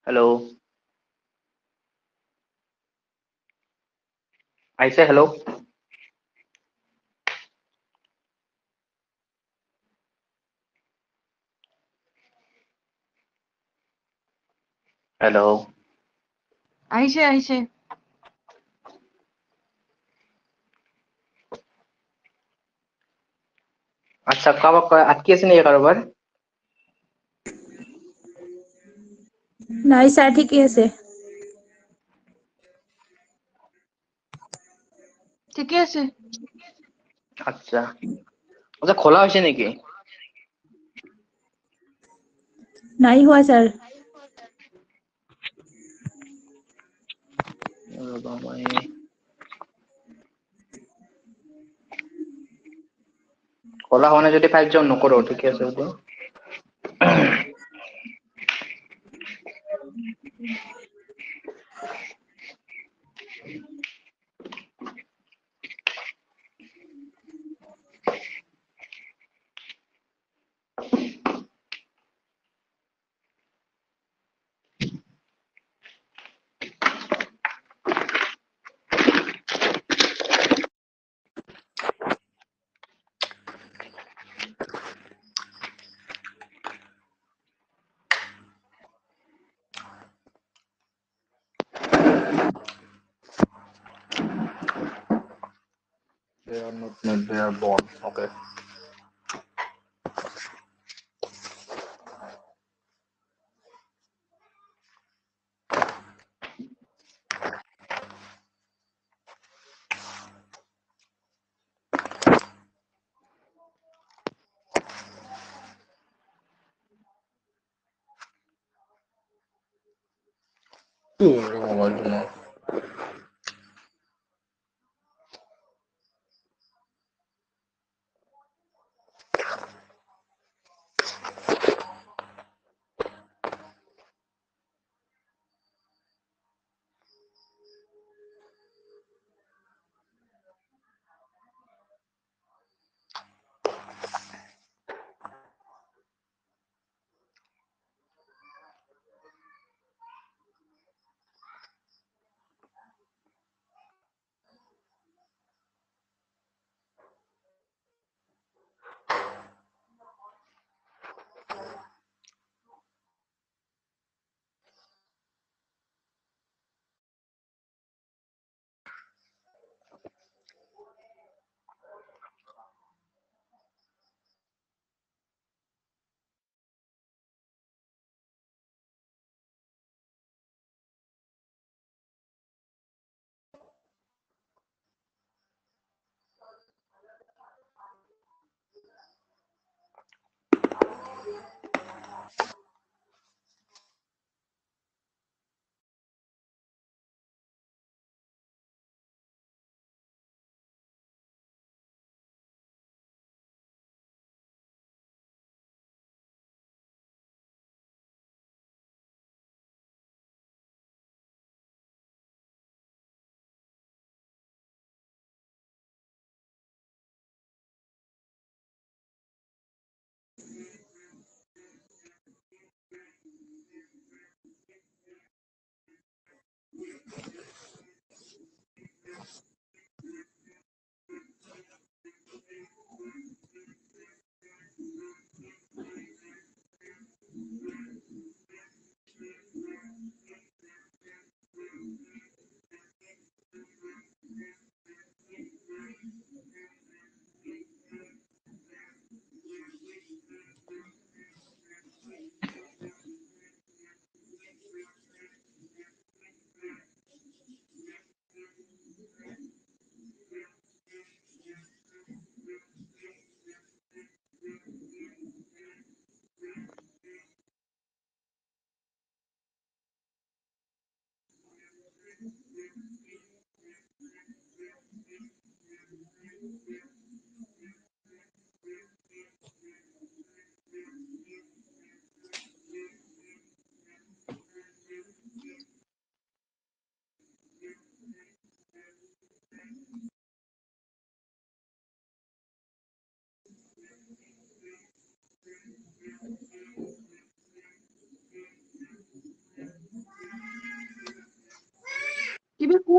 Hello'. আহিছে hello'. Hello'. আহিছে। আচ্ছা, কাৰোবাক আটকি আছে নেকি কাৰোবাৰ? নাই ছাৰ, ঠিকেই আছে। ঠিকে আছে। আচ্ছা, আচ্ছা খোলা হৈছে নেকি? নাই হোৱা ছাৰ। ৰ'বা মই খোলা হোৱা নাই যদি ফাইল জন নকৰো, ঠিকে আছে হ'ব। They are not made, they are born. Okay. মোবাইলটো ন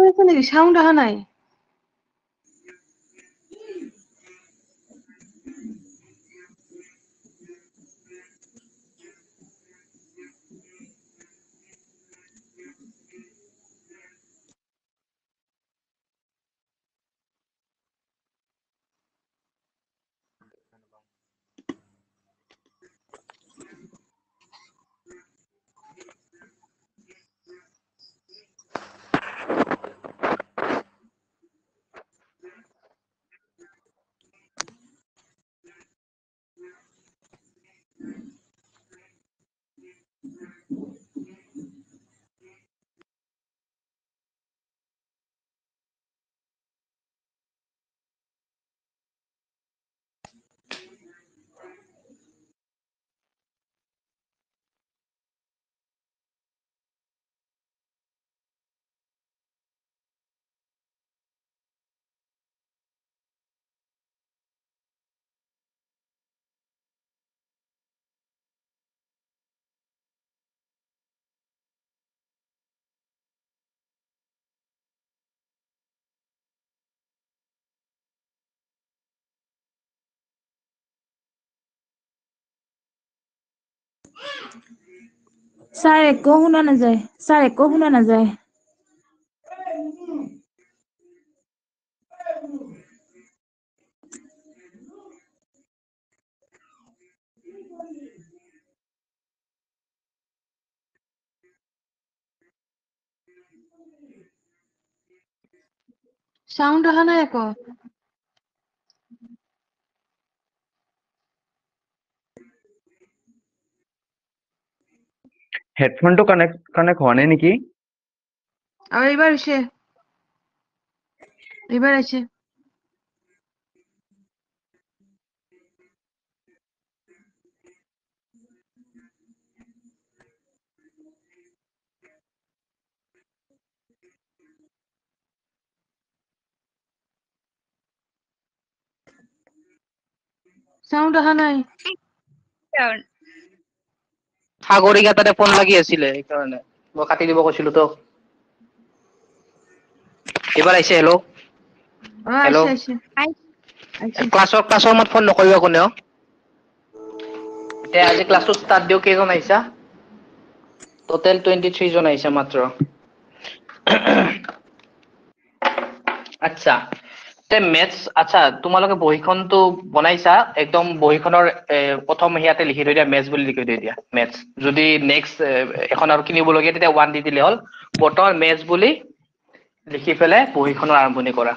হৈছে নেকি সাউন্ড অহা নাই স্যার একো শুনা নাযায় স্যার একো শুনা নাযায় সাউন্ড অহা নাই আকৌ হেডফোনটো কানেক্ট হোৱা নাই নেকি? আৰু এইবাৰ হৈছে এইবাৰ আহিছে সাউন্ড অহা নাই সাগৰিকা তাতে ফোন লাগি আছিলে সেইকাৰণে মই কাটি দিব কৈছিলো তো এবাৰ আহিছে হেল্ল' হেল্ল' আহিছে আহিছে ক্লাছৰ মত ফোন নকৰিবা কোনেও এতিয়া আজি ক্লাছটো ষ্টাৰ্ট দিও কেইজন আহিছা টোটেল 23 জন আহিছে মাত্ৰ আচ্ছা তে মেথছ আচ্ছা তোমালোকে বহিখনটো বনাইছা একদম বহিখনৰ প্ৰথম হিয়াতে লিখি থৈ দিয়া মেথছ বুলি লিখি থৈ দিয়া মেথছ যদি নেক্সট এখন আৰু কিনিবলগীয়া তেতিয়া 1 দি দিলে হ'ল বৰ্তমান মেথছ বুলি লিখি পেলাই বহিখনৰ আৰম্ভণি কৰা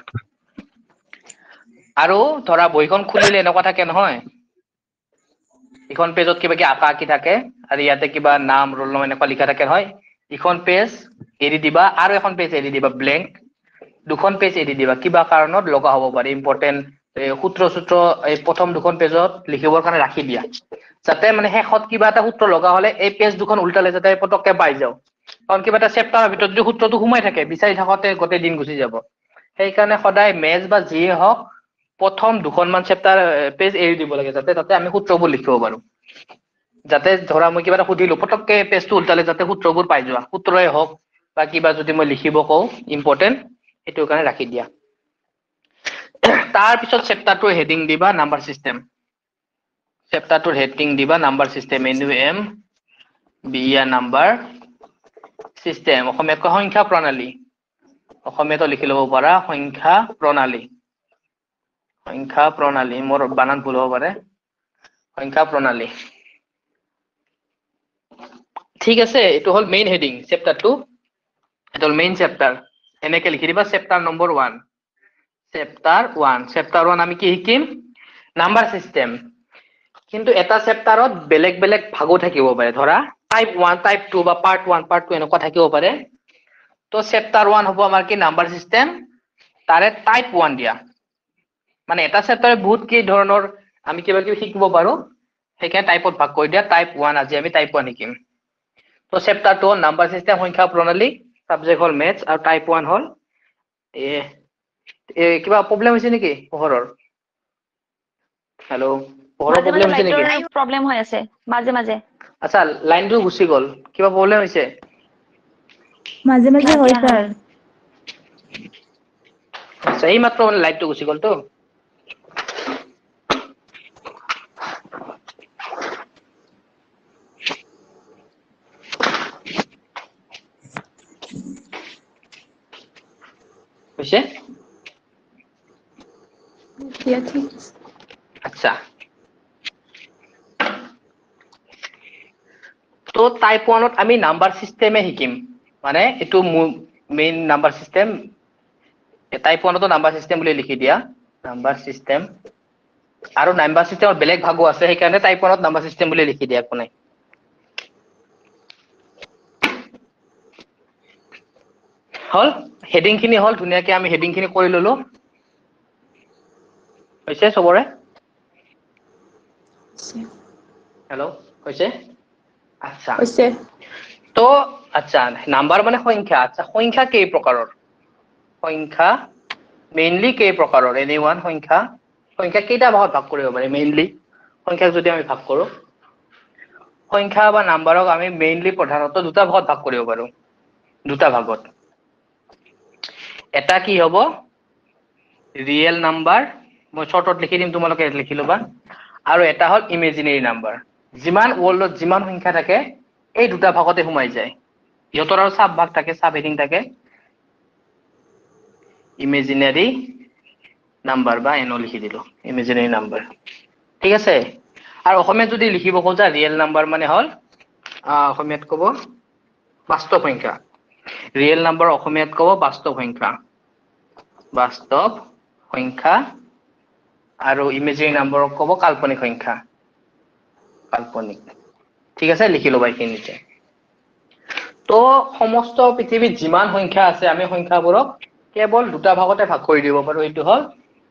আৰু ধৰা বহিখন খুলিলে এনেকুৱা থাকে নহয় ইখন পেজত কিবা কি আঁকা আঁকি থাকে আৰু ইয়াতে কিবা নাম ৰোল নম্বৰ এনেকুৱা লিখা থাকে হয় ইখন পেজ এৰি দিবা আৰু এখন পেজ এৰি দিবা ব্লেংক দুখন পেজ এৰি দিবা কিবা কাৰণত লগা হ'ব পাৰে ইম্পৰ্টেন্ট সূত্ৰ এই প্ৰথম দুখন পেজত লিখিবৰ কাৰণে ৰাখি দিয়া যাতে মানে শেষত কিবা এটা সূত্ৰ লগা হলে এই পেজ দুখন উল্টালে যাতে পটককে পাই যাও কাৰণ কিবা এটা চেপ্টাৰৰ ভিতৰত যদি সূত্ৰটো সোমাই থাকে বিচাৰি থাকোতে গোটেই দিন গুচি যাব সেইকাৰণে সদায় মেথছ বা যিয়ে হওক প্ৰথম দুখনমান চেপ্টাৰ পেজ এৰি দিব লাগে যাতে তাতে আমি সূত্ৰবোৰ লিখিব পাৰো যাতে ধৰা মই কিবা এটা সুধিলো পটককে পেজটো উল্টালে যাতে সূত্ৰবোৰ পাই যোৱা সূত্ৰই হওক বা কিবা যদি মই লিখিব কওঁ ইম্পৰ্টেন্ট সেইটো কাৰণে ৰাখি দিয়া তাৰ পিছত চেপ্টাৰটোৰ হেডিং দিবা নাম্বাৰ সিস্টেম চেপ্টাৰটোৰ হেডিং দিবা নাম্বাৰ সিস্টেম NUM বিয়া নাম্বাৰ সিস্টেম অসমীয়াত সংখ্যা প্ৰণালী অসমীয়াতো লিখি ল'ব পাৰা সংখ্যা প্ৰণালী মোৰ বানান ভুল হ'ব পাৰে সংখ্যা প্ৰণালী ঠিক আছে এইটো হ'ল মেইন হেডিং চেপ্টাৰটো এটা মেইন চেপ্টাৰ এনেকে লিখি দিবা চেপ্টাৰ নম্বৰ 1 চেপ্টাৰ 1 আমি কি শিকিম নাম্বাৰ সিস্টেম কিন্তু এটা চেপ্টাৰত বেলেগ বেলেগ ভাগো থাকিব পাৰে ধৰা টাইপ 1 টাইপ 2 বা পাৰ্ট 1 পাৰ্ট 2 এনেকুৱা থাকিব পাৰে তো চেপ্টাৰ 1 হ'ব আমাৰ কি নাম্বাৰ সিস্টেম তাৰে টাইপ 1 দিয়া মানে এটা চেপ্টাৰে বহুত কি ধৰণৰ আমি কিবা কিবি শিকিব পাৰো সেইকাৰণে টাইপত ভাগ কৰি দিয়া টাইপ 1 আজি আমি টাইপ 1 শিকিম তো চেপ্টাৰ 2 নাম্বাৰ সিস্টেম সংখ্যা প্ৰণালী সাবজেক্ট হ'ল মেথছ আৰু টাইপ 1 হ'ল কিবা প্ৰবলেম হৈছে নেকি পোহৰৰ হেল্ল' পোহৰৰ প্ৰবলেম হৈছে নেকি প্ৰবলেম হৈ আছে মাজে মাজে আচ্ছা লাইনটো গুচি গ'ল কিবা প্ৰবলেম হৈছে মাজে মাজে হয় স্যার আচ্ছা এই মাত্র মানে লাইটটো গুচি গ'ল তো হৈছে আচ্ছা তো টাইপ 1 ত আমি নাম্বার সিস্টেমে শিকিম মানে এটো মেইন নাম্বার সিস্টেম টাইপ 1 তো নাম্বার সিস্টেম বুলি লিখি দিয়া নাম্বার সিস্টেম আৰু নাম্বাৰ সিস্টেমৰ বেলেগ ভাগো আছে সেইকাৰণে টাইপ 1 ত নাম্বার সিস্টেম বুলি লিখি দিয়া কোনে হল হেডিং খিনি হল ধুনিয়াকে আমি হেডিং খিনি কৰি ললো হৈছে সবৰে হেল্ল হৈছে আচ্ছা হৈছে তো আচ্ছা নাম্বাৰ মানে সংখ্যা আচ্ছা সংখ্যা কেই প্ৰকাৰৰ সংখ্যা মেইনলি কেই প্ৰকাৰৰ এনিওয়ান সংখ্যা সংখ্যা কেইটা ভাগত ভাগ কৰিব পাৰি মেইনলি সংখ্যাক যদি আমি ভাগ কৰো সংখ্যা বা নাম্বাৰক আমি মেইনলি প্ৰধানত দুটা ভাগত ভাগ কৰিব পাৰো দুটা ভাগত এটা কি হ'ব ৰিয়েল নাম্বাৰ মই শৰ্টত লিখি দিম তোমালোকে লিখি লবা আৰু এটা হল ইমেজিনাৰী নাম্বাৰ যিমান ওয়াৰ্ল্ডত যিমান সংখ্যা থাকে এই দুটা ভাগতে সোমাই যায় ইহতৰ আৰু সাব ভাগ থাকে সাব হেডিং থাকে ইমেজিনাৰী নাম্বাৰ বা এনো লিখি দিলো ইমেজিনাৰী নাম্বাৰ ঠিক আছে আৰু অসমীয়াত যদি লিখিব খোজা ৰিয়েল নাম্বাৰ মানে হল অসমীয়াত কব বাস্তৱ সংখ্যা ৰিয়েল নাম্বাৰ অসমীয়াত কব বাস্তৱ সংখ্যা আৰু ইমেজিনাৰী নাম্বাৰক কব কাল্পনিক সংখ্যা কাল্পনিক ঠিক আছে লিখি লবা এইখিনিতে তো সমস্ত পৃথিৱীত যিমান সংখ্যা আছে আমি সংখ্যাবোৰক কেৱল দুটা ভাগতে ভাগ কৰি দিব পাৰো এইটো হল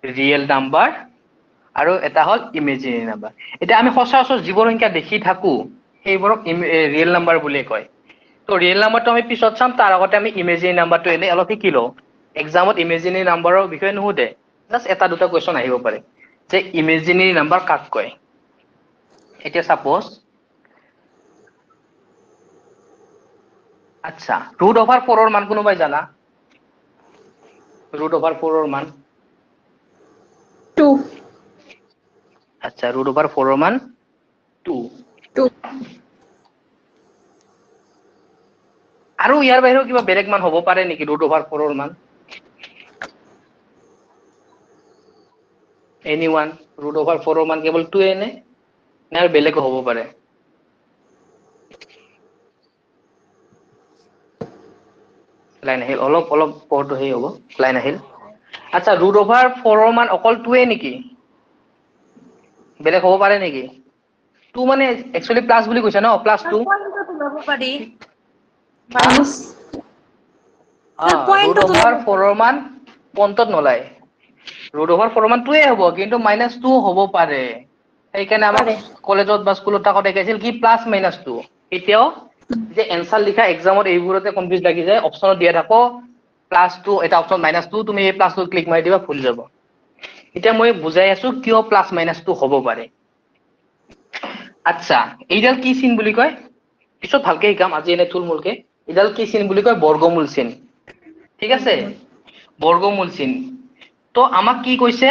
ৰিয়েল নাম্বাৰ আৰু এটা হল ইমেজিনাৰী নাম্বাৰ এটা আমি সচৰাচৰ যিবোৰ সংখ্যা দেখি থাকো সেইবোৰক ৰিয়েল নাম্বাৰ বুলি কয় তো ৰিয়েল নাম্বাৰটো আমি পিছত চাম তাৰ আগতে আমি ইমেজিনাৰী নাম্বাৰটো এনে অলপ শিকি লওঁ এক্সামত ইমেজিনাৰী নাম্বাৰৰ বিষয়ে নুসুধে জাস্ট এটা দুটা কোৱেশ্চন আহিব পাৰে যে ইমেজিনাৰী নাম্বাৰ কাক কয় এতিয়া সাপোজ আচ্ছা √4 ৰ মান কোনোবাই জানা √4 ৰ মান 2 আচ্ছা √4 ৰ মান 2 আৰু ইয়াৰ বাহিৰেও কিবা বেলেগ মান হ'ব পাৰে নেকি √4 ৰ মান এনিওয়ান √4 ৰ মান কেৱল 2 নে আৰু বেলেগ হ'ব পাৰে লাইন আহিল অলপ পঢ়টো হেই হ'ব লাইন আহিল আচ্ছা √4 ৰ মান অকল 2 নেকি বেলেগ হ'ব পাৰে নেকি 2 মানে একচুয়ালি প্লাস বুলি কৈছে ন প্লাস 2 পইণ্টটো ল'ব পাৰি √4 ৰ মান পইণ্টত নলাই √4 ৰ মান 2 হ'ব কিন্তু -2 হ'ব পাৰে সেইকাৰণে আমাক কলেজত বা স্কুলত তাকত দেখাইছিল কি +-2 এতিয়াও যে এনসার লিখা এক্সামত এইবোৰতে কনফিউজ লাগি যায় অপচনত দিয়া থাকো +2 এটা অপচন -2 তুমি এই +2 ক্লিক মাৰি দিবা ভুল যাব এতিয়া মই বুজাই আছো কিয় +-2 হ'ব পাৰে আচ্ছা এইডাল কি চিন বুলি কয় পিছত ভালকে শিকাম আজি এনে থুলমুলকে এইডাল কি চিন বুলি কয় বৰ্গমূল চিন ঠিক আছে বৰ্গমূল চিন তো আমাক কি কৈছে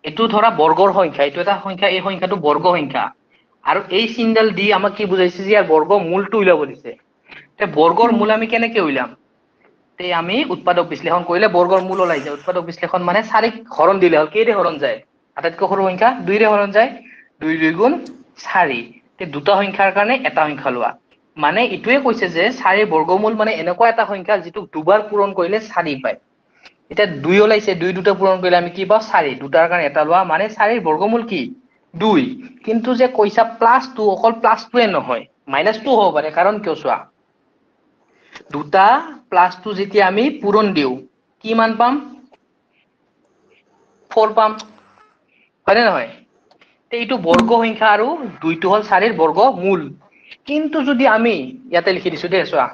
এটো ধৰা বৰ্গৰ সংখ্যা এটো এটা সংখ্যা এই সংখ্যাটো বৰ্গ সংখ্যা আৰু এই চিনডাল দি আমাক কি বুজাইছে যে ইয়াৰ বৰ্গমূলটো উলাব দিছে তে বৰ্গৰ মূল আমি কেনেকে উলাম তে আমি উৎপাদক বিশ্লেষণ কৰিলে বৰ্গৰ মূল ওলাই যায় উৎপাদক বিশ্লেষণ মানে 4 হৰণ দিলে হল কেইৰে হৰণ যায় আটাইতকৈ সৰু সংখ্যা 2 ৰে হৰণ যায় 2 2 গুণ 4 তে দুটা সংখ্যাৰ কাৰণে এটা সংখ্যা লোৱা মানে ইটোৱে কৈছে যে 4 বৰ্গমূল মানে এনেকুৱা এটা সংখ্যা যেটো দুবাৰ পূৰণ কৰিলে 4 পায় এটা 2 ওলাইছে 2 দুটা পূৰণ কৰিলে আমি কি পাও 4 দুটাৰ কাৰণে এটা লোৱা মানে 4 ৰ বৰ্গমূল কি 2 কিন্তু যে কৈছা +2 অকল +2 নহয় -2 হ'ব পাৰে কাৰণ কিয় চোৱা দুটা +2 যেতিয়া আমি পূৰণ দিও কি মান পাম 4 পাম হয়নে নহয় তে এইটো বৰ্গ সংখ্যা আৰু 2 টো হল 4 ৰ বৰ্গমূল কিন্তু যদি আমি ইয়াতে লিখি দিছো দে চোৱা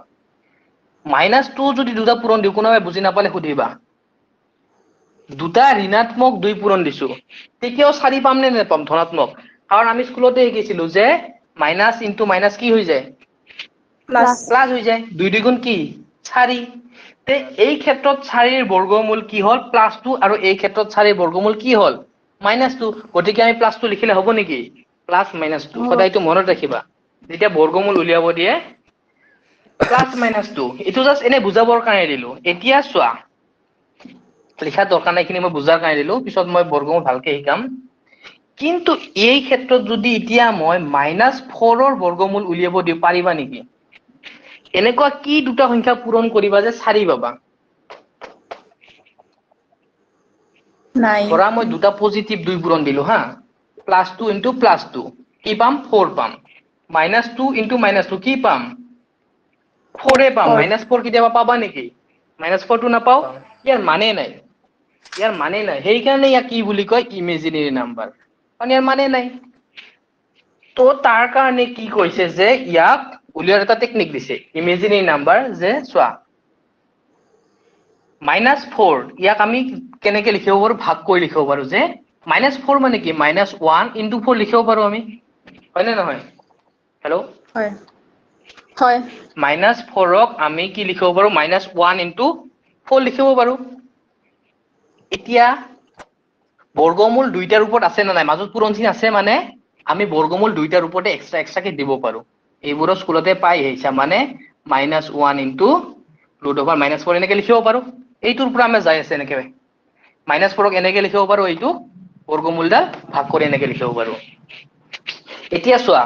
-2 যদি দুটা পূৰণ দিও কোনোবাই বুজি নাপালে সুধিবা দুটা ঋণাত্মক 2 পূৰণ দিছো তেতিয়াও 4 পাম নে নেপাম ধনাত্মক কাৰণ আমি স্কুলতে শিকিছিলো যে মাইনাস ইনটু মাইনাস কি হৈ যায় প্লাস হৈ যায় 2 2 গুণ কি 4 তে এই ক্ষেত্ৰত 4ৰ বৰ্গমূল কি হল +2 আৰু এই ক্ষেত্ৰত 4ৰ বৰ্গমূল কি হল -2 গতিকে আমি +2 লিখিলে হ'ব নেকি +-2 সদায়টো মনত ৰাখিবা যেতিয়া বৰ্গমূল উলিয়াব দিয়ে +-2 এটো জাস্ট এনে বুজাবৰ কাৰণে দিলো এতিয়া চোৱা লিখা দৰকাৰ নাই খিনি মই বুজাৰ কাৰণে দিলো পিছত মই বৰ্গমূল ভালকে শিকাম কিন্তু এই ক্ষেত্ৰত যদি এতিয়া মই -4ৰ বৰ্গমূল উলিয়াব দিও পাৰিবা নেকি এনেকুৱা কি দুটা সংখ্যা পূৰণ কৰিবা যে 4 পাবা নাই ধৰা মই দুটা পজিটিভ 2 পূৰণ দিলো হা +2 * +2 কি পাম 4 পাম -2 * -2 কি পাম 4 এ পাম -4 কেতিয়াবা পাবা নেকি -4 টো নাপাও ইয়াৰ মানে নাই সেইকাৰণে ইয়াক কি বুলি কয় ইমেজিনাৰী নাম্বাৰ কাৰণ ইয়াৰ মানে নাই তো তাৰ কাৰণে কি কৈছে যে ইয়াক উলিয়াৰ এটা টেকনিক দিছে ইমেজিনাৰী নাম্বাৰ যে চোৱা -4 ইয়াক আমি কেনেকে লিখিব পাৰো ভাগ কৰি লিখিব পাৰো যে -4 মানে কি -1 * 4 লিখিব পাৰো আমি হয় নে নহয় হেল্ল হয় হয় -4ক আমি কি লিখিব পাৰো -1 * 4 লিখিব পাৰো এতিয়া বৰ্গমূল দুইটাৰ ওপৰত আছে না নাই মাজত পূৰণ চিন আছে মানে আমি বৰ্গমূল দুইটাৰ ওপৰতে এক্সট্ৰাকে দিব পাৰো এইবোৰ স্কুলতে পাই আহিছা মানে -1 * √(-4) এনেকে লিখিব পাৰো এইটোৰ পৰা আমি যাই আছে এনেকে -4ক এনেকে লিখিব পাৰো এইটো বৰ্গমূলডাল ভাগ কৰি এনেকে লিখিব পাৰো এতিয়া চোৱা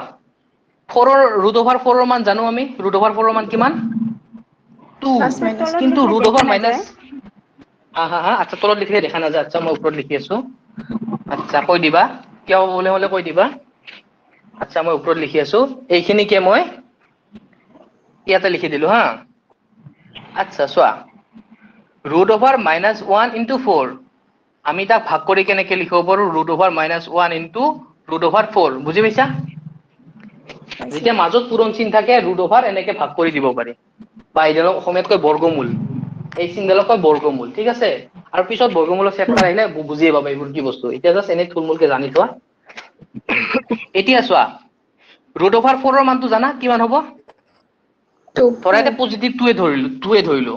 4ৰ √(4)ৰ মান জানো আমি √(4)ৰ মান কিমান 2 কিন্তু √(-) আচ্ছা তলত লিখিলে দেখা নাযায় আচ্ছা মই ওপৰত লিখি আছো আচ্ছা কৈ দিবা কিয় বলে হলে কৈ দিবা আচ্ছা মই ওপৰত লিখি আছো এইখিনিকে মই ইয়াতে লিখি দিলো হা আচ্ছা চোৱা √(-1 * 4 আমি তাক ভাগ কৰি কেনেকে লিখিব পাৰো √(-1 * √(4) বুজি পাইছা যেতিয়া মাজত পূৰণ চিন থাকে √() এনেকে ভাগ কৰি দিব পাৰি বা এইডালক অসমীয়াত কয় বৰ্গমূল এই চিনডালক কয় বৰ্গমূল ঠিক আছে আৰু পিছত বৰ্গমূলৰ চেপ্টাৰ আহিলে বুজিয়ে পাবা এইবোৰ কি বস্তু এতিয়া জাস্ট এনে থুলমূলকে জানি থোৱা এতিয়া চোৱা √(4)ৰ মানটো জানা কিমান হ'ব ধৰা এটা পজিটিভ 2 ধৰিলো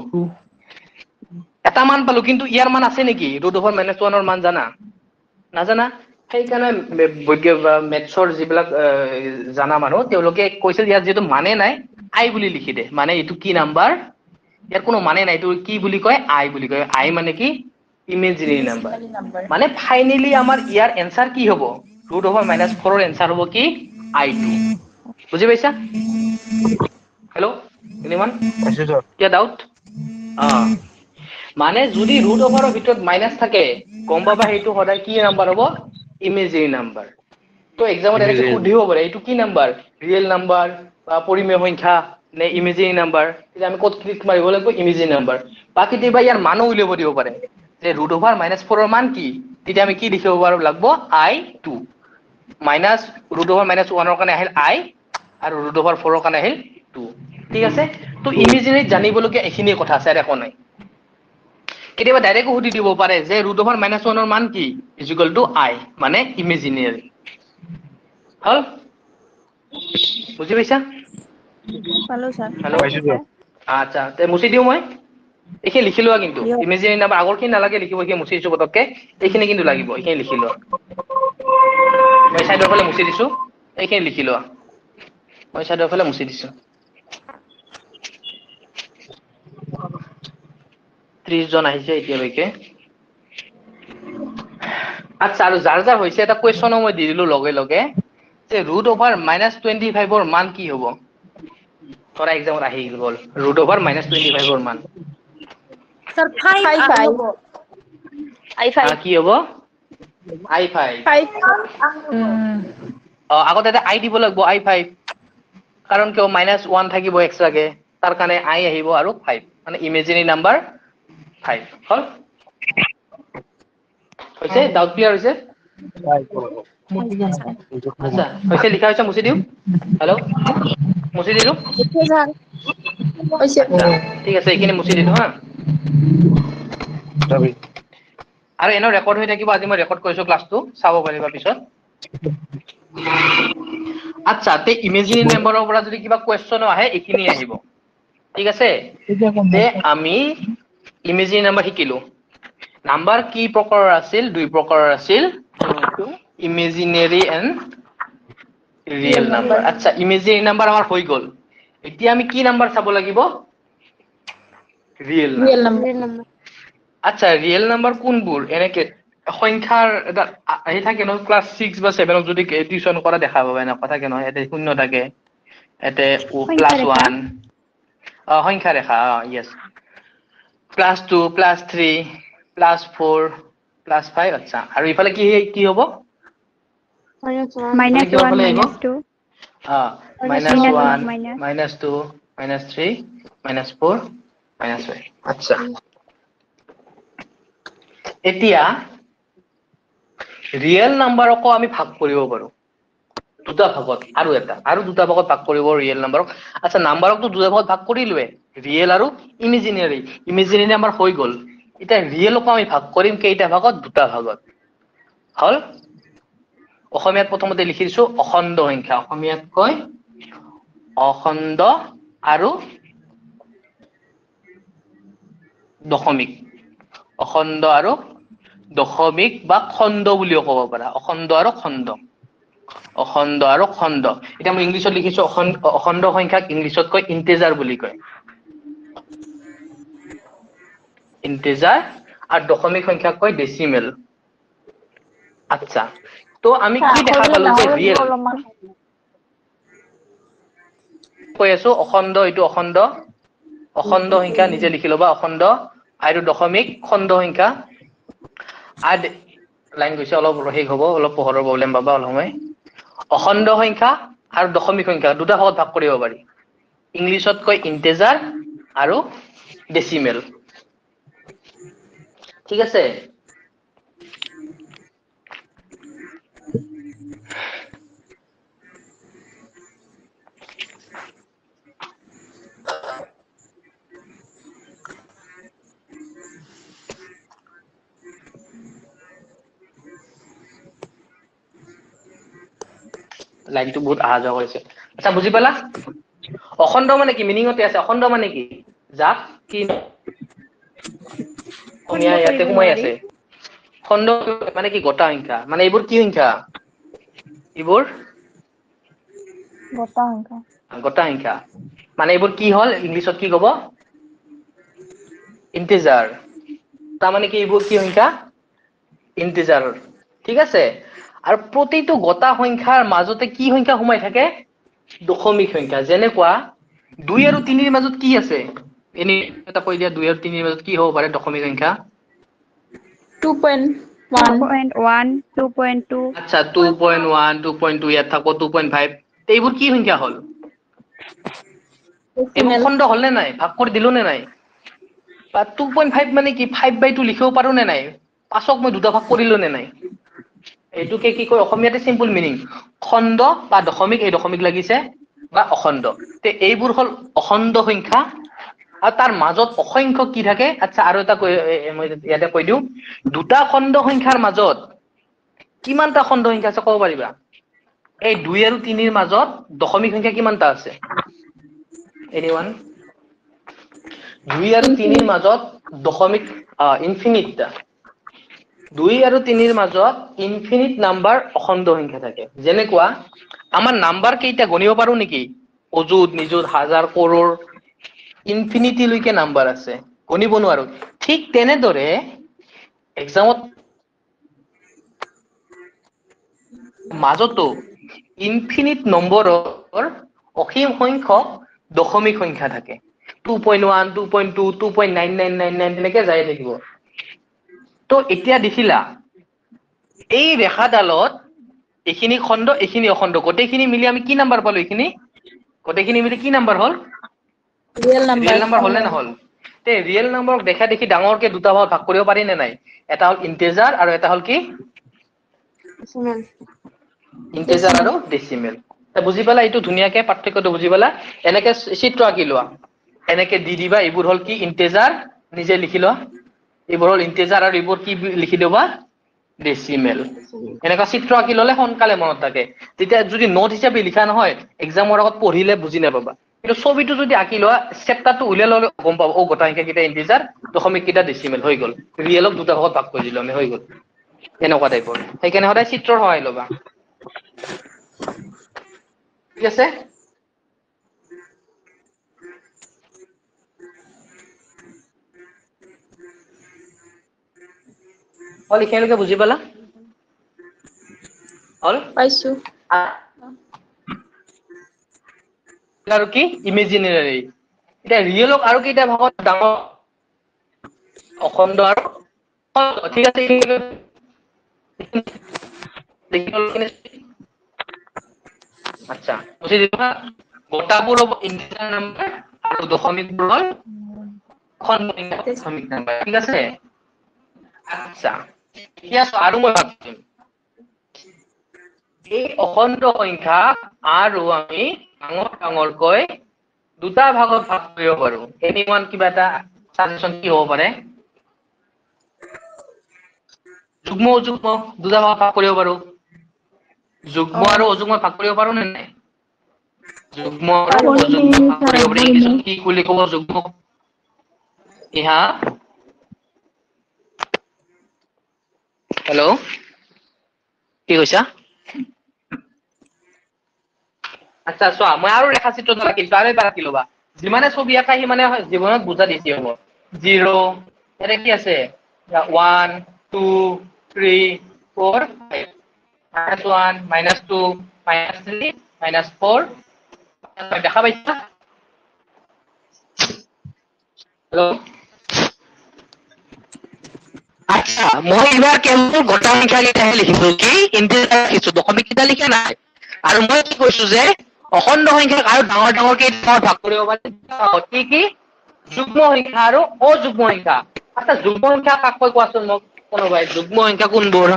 এটা মান পালো কিন্তু ইয়াৰ মান আছে নেকি √(-1) ৰ মান জানা নাজানা সেইকাৰণে মেথছৰ যিবিলাক জানা মানুহ তেওঁলোকে কৈছিল ইয়াত যেটো মানে নাই আই বুলি লিখি দে মানে এইটো কি নাম্বাৰ ইয়াৰ কোনো মানে নাই এইটো কি বুলি কয় আই বুলি কয় আই মানে কি ইমেজিনাৰী নাম্বাৰ মানে ফাইনেলি আমাৰ ইয়াৰ এনসাৰ কি হ'ব √(-4) ৰ এনসাৰ হ'ব কি i2 বুজি পাইছা হেল্ল এনিওয়ান কিয়া ডাউট মানে যদি √(-) ৰ ভিতৰত মাইনাস থাকে গম পাবা সেইটো সদায় কি নাম্বাৰ হ'ব ইমেজিনাৰী নাম্বাৰ তো এক্সামত এনেকে সুধিব পাৰে এইটো কি নাম্বাৰ ৰিয়েল নাম্বাৰ বা পৰিমেয় সংখ্যা নে ইমেজিনাৰী নাম্বাৰ তেতিয়া আমি ক'ত ক্লিক মাৰিব লাগিব ইমেজিনাৰী নাম্বাৰ বা কেতিয়াবা ইয়াৰ মানো উলিয়াব দিব পাৰে যে √(-4) ৰ মান কি তেতিয়া আমি কি লিখিব পাৰো লাগব i2 মাইনাস √(-1) ৰ কাৰণে আহিল i আৰু √(-4) ৰ কাৰণে আহিল 2 ঠিক আছে তো ইমেজিনাৰীত জানিবলগীয়া এইখিনিয়ে কথা আছে আৰু একো নাই কেতিয়াবা ডাইৰেক্ট সুধি দিব পাৰে যে √(-1) ৰ মান কি i মানে ইমেজিনাৰী হল বুজি পাইছা পালো স্যাৰ হেল্ল আচ্ছা তে মুছি দিও মই এইখিনি লিখি লোৱা কিন্তু ইমেজিনাৰী নাম্বাৰ আগৰখিনি নালাগে লিখিব এইখিনি মুছি দিছো পতককে এইখিনি কিন্তু লাগিব এইখিনি লিখি লোৱা মই সাইডৰ ফালে মুছি দিছো এইখিনি লিখি লোৱা মই সাইডৰ ফালে মুছি দিছো 30 জন আহিছে এতিয়ালৈকে আচ্ছা আৰু যাৰ যাৰ হৈছে এটা কোৱেশ্চনো মই দি দিলো লগে লগে যে √(-25) ৰ মান কি হ'ব ধৰা এক্সামত আহি গ'ল √(-25) ৰ মান স্যার 5 i5 কি হ'ব i5 আগতে এটা i দিব লাগিব i5 কাৰণ কিয় -1 থাকিব এক্সট্ৰাকে তাৰ কাৰণে i আহিব আৰু 5 মানে ইমেজিনাৰী নাম্বাৰ 5 হল হৈছে ডাউট ক্লিয়াৰ হৈছে আচ্ছা হৈছে লিখা হৈছে মুছি দিও হেল্ল মুছি দিলো ঠিক আছে এইখিনি মুছি দিলো হা আৰু এনে ৰেকৰ্ড হৈ থাকিব আজি মই ৰেকৰ্ড কৰিছো ক্লাছটো চাব পাৰিবা পিছত আচ্ছা তে ইমেজিনাৰী নাম্বাৰৰ পৰা যদি কিবা কোৱেশ্চনো আহে এইখিনি আহিব ঠিক আছে তে আমি ইমেজিনাৰী নাম্বাৰ শিকিলো নাম্বাৰ কি প্ৰকাৰৰ আছিল দুই প্ৰকাৰৰ আছিল ইমেজিনাৰী এণ্ড ৰিয়েল নাম্বাৰ আচ্ছা ইমেজিনাৰী নাম্বাৰ আমাৰ হৈ গল এতিয়া আমি কি নাম্বাৰ চাব লাগিব ৰিয়েল নাম্বাৰ আচ্ছা ৰিয়েল নাম্বাৰ কোনবোৰ এনেকে সংখ্যাৰ এটা আহি থাকে ন ক্লাছ 6 বা 7 ত যদি টিউচন কৰা দেখা পাবা না কথা কেন এতে শূন্য থাকে এতে +1 সংখ্যা ৰেখা ইয়েস +2 +3 +4 +5 আচ্ছা আৰু ইফালে কি কি হ'ব -1 -2 -1 -1 -2 -3 -4 -5 আচ্ছা এতিয়া ৰিয়েল নাম্বাৰকো আমি ভাগ কৰিব পাৰো দুটা ভাগত আৰু দুটা ভাগত ভাগ কৰিব ৰিয়েল নাম্বাৰক আচ্ছা নাম্বাৰকটো দুটা ভাগত ভাগ কৰিলৱে ৰিয়েল আৰু ইমেজিনাৰী নাম্বাৰ হৈ গল এটা ৰিয়েলকো আমি ভাগ কৰিম কেইটা ভাগত দুটা ভাগত হল অসমীয়াত প্ৰথমতে লিখি দিছো অখণ্ড সংখ্যা অসমীয়াত কয় অখণ্ড আৰু দশমিক অখণ্ড আৰু দশমিক বা খণ্ড বুলিও ক'ব পাৰা অখণ্ড আৰু খণ্ড এতিয়া মই ইংলিছত লিখিছো অখণ্ড সংখ্যাক ইংলিছত কয় ইন্টিজাৰ বুলি কয় ইন্টিজাৰ আৰু দশমিক সংখ্যাক কয় ডেসিমেল আচ্ছা তো আমি কি দেখা পালো যে ৰিয়েল কৈ আছো অখণ্ড এইটো অখণ্ড সংখ্যা নিজে লিখি লবা অখণ্ড আৰু দশমিক খণ্ড সংখ্যা আদ লাইন গৈছে অলপ শেষ হ'ব অলপ পোহৰৰ প্ৰব্লেম পাবা অলপ সময় অখণ্ড সংখ্যা আৰু দশমিক সংখ্যা দুটা ভাগত ভাগ কৰিব পাৰি ইংলিছত কয় ইন্টিজাৰ আৰু ডেসিমেল ঠিক আছে লাইনটো বহুত আহা যোৱা কৰিছে আচ্ছা বুজি পালা অখণ্ড মানে কি মিনিংতে আছে অখণ্ড মানে কি যাক কি অসমীয়া ইয়াতে সোমাই আছে খণ্ড মানে কি গোটা সংখ্যা মানে এইবোৰ কি সংখ্যা এইবোৰ গোটা সংখ্যা মানে এইবোৰ কি হল ইংলিছত কি ক'ব ইন্টিজাৰ তাৰ মানে কি এইবোৰ কি সংখ্যা ইন্টিজাৰ ঠিক আছে আৰু প্ৰতিটো গোটা সংখ্যাৰ মাজতে কি সংখ্যা সোমাই থাকে দশমিক সংখ্যা যেনেকুৱা 2 আৰু 3 ৰ মাজত কি আছে এনে এটা কৈ দিয়া 2 আৰু 3 ৰ মাজত কি হ'ব পাৰে দশমিক সংখ্যা 2.1 2.2 আচ্ছা 2.1 2.2 ইয়াত থাকো 2.5 এইবোৰ কি সংখ্যা হল এইবোৰ খণ্ড হল নে নাই ভাগ কৰি দিলো নে নাই বা 2.5 মানে কি 5/2 লিখিব পাৰো নে নাই 5ক মই দুটা ভাগ কৰিলো নে নাই এইটোকে কি কয় অসমীয়াতে সিম্পল মিনিং খণ্ড বা দশমিক এই দশমিক লাগিছে বা অখণ্ড তে এইবোৰ হল অখণ্ড সংখ্যা আৰু তাৰ মাজত অসংখ্য কি থাকে আচ্ছা আৰু এটা মই ইয়াতে কৈ দিও দুটা খণ্ড সংখ্যাৰ মাজত কিমানটা খণ্ড সংখ্যা আছে ক'ব পাৰিবা এই 2 আৰু 3 ৰ মাজত দশমিক সংখ্যা কিমানটা আছে এনিওয়ান 2 আৰু 3 ৰ মাজত দশমিক ইনফিনিটটা 2 আৰু 3 ৰ মাজত ইনফিনিট নাম্বাৰ অখণ্ড সংখ্যা থাকে যেনেকুৱা আমাৰ নাম্বাৰ কেইটা গণিব পাৰো নেকি অযুত নিযুত হাজাৰ কৰোৰ ইনফিনিটি লৈকে নাম্বাৰ আছে গণিব নোৱাৰো ঠিক তেনেদৰে এক্সামত মাজতো ইনফিনিট নম্বৰৰ অসীম সংখ্যক দশমিক সংখ্যা থাকে 2.1 2.2 2.9999 তেনেকে যাই থাকিব তো এতিয়া দেখিলা এই ৰেখাডালত এইখিনি খণ্ড এইখিনি অখণ্ড গোটেইখিনি মিলি আমি কি নাম্বাৰ পালো এইখিনি গোটেইখিনি মিলি কি নাম্বাৰ হল ৰিয়েল নাম্বাৰ হল নে নহল তে ৰিয়েল নাম্বাৰক দেখা দেখি ডাঙৰকে দুটা ভাগ ভাগ কৰিব পাৰি নে নাই এটা হল ইন্টিজাৰ আৰু এটা হল কি ইন্টিজাৰ আৰু ডেসিমেল বুজি পালা এইটো ধুনীয়াকে পাৰ্থক্যটো বুজি পালা এনেকে চিত্ৰ আঁকি লোৱা এনেকে দি দিবা এইবোৰ হল কি ইন্টিজাৰ নিজে লিখি লোৱা এইবোৰ হল ইন্টিজাৰ আৰু এইবোৰ কি লিখি দিবা ডেসিমেল এনেকা চিত্ৰ আঁকি ললে সোনকালে মনত থাকে যেতিয়া যদি নোট হিচাপে লিখা নহয় এক্সামৰ আগত পঢ়িলে বুজি নাপাবা কিন্তু ছবিটো যদি আঁকি লোৱা চেপ্টাৰটো উলিয়াই ল'লে গম পাব গোটা সংখ্যা কেইটা ইন্টিজাৰ দশমিক কেইটা ডেচিমেল হৈ গ'ল ৰিয়েলক দুটা ভাগত ভাগ কৰি দিলো আমি হৈ গ'ল এনেকুৱা টাইপৰ সেইকাৰণে সদায় চিত্ৰৰ সহায় ল'বা ঠিক আছে অল এইখিনিলৈকে বুজি পালা অল পাইছো আৰু কি ইমেজিনেৰী এতিয়া ৰিয়েলক আৰু কেইটা ভাগত ডাঙৰ অখণ্ড আৰু ঠিক আছে আচ্ছা বুঝি দিবা গোটাবোৰ হ'ব ইন্টিজাৰ নাম্বাৰ আৰু দশমিকবোৰ হ'ল দশমিক নাম্বাৰ ঠিক আছে আচ্ছা এতিয়া আৰু মই ভাবিম এই অখণ্ড সংখ্যা আৰু আমি ডাঙৰকৈ দুটা ভাগত ভাগ কৰিব পাৰো এনিওয়ান কিবা এটা সাজেশন কি হ'ব পাৰে যুগ্ম অযুগ্ম দুটা ভাগত ভাগ কৰিব পাৰো যুগ্ম আৰু অযুগ্ম ভাগ কৰিব পাৰো নে নাই যুগ্ম আৰু অযুগ্ম ভাগ কৰিব পাৰি ইংলিছত কি বুলি ক'ব যুগ্ম ইহা হেল্ল' কি কৈছা আচ্ছা চোৱা মই আৰু ৰেখা চিত্ৰ নাকিছো আৰু এবাৰ আঁকি ল'বা যিমানে ছবি আঁকা সিমানে জীৱনত বুজা দিছি হ'ব 0 এনে কি আছে 1 2 3 4 5 -1 -2 -3 -4 দেখা পাইছা হেল্ল' আচ্ছা মই এবাৰ কেৱল গোটা সংখ্যা কেইটাহে লিখিছো কি ইন্টিজাৰ লিখিছো দশমিক কেইটা লিখা নাই আৰু মই কি কৈছো যে অখণ্ড সংখ্যাক আৰু ডাঙৰ ডাঙৰ কেইটা ভাগ কৰিব পাৰি কি কি যুগ্ম সংখ্যা আৰু অযুগ্ম সংখ্যা আচ্ছা যুগ্ম সংখ্যা কাক কয় কোৱাচোন মোক কোনোবাই যুগ্ম সংখ্যা কোনবোৰ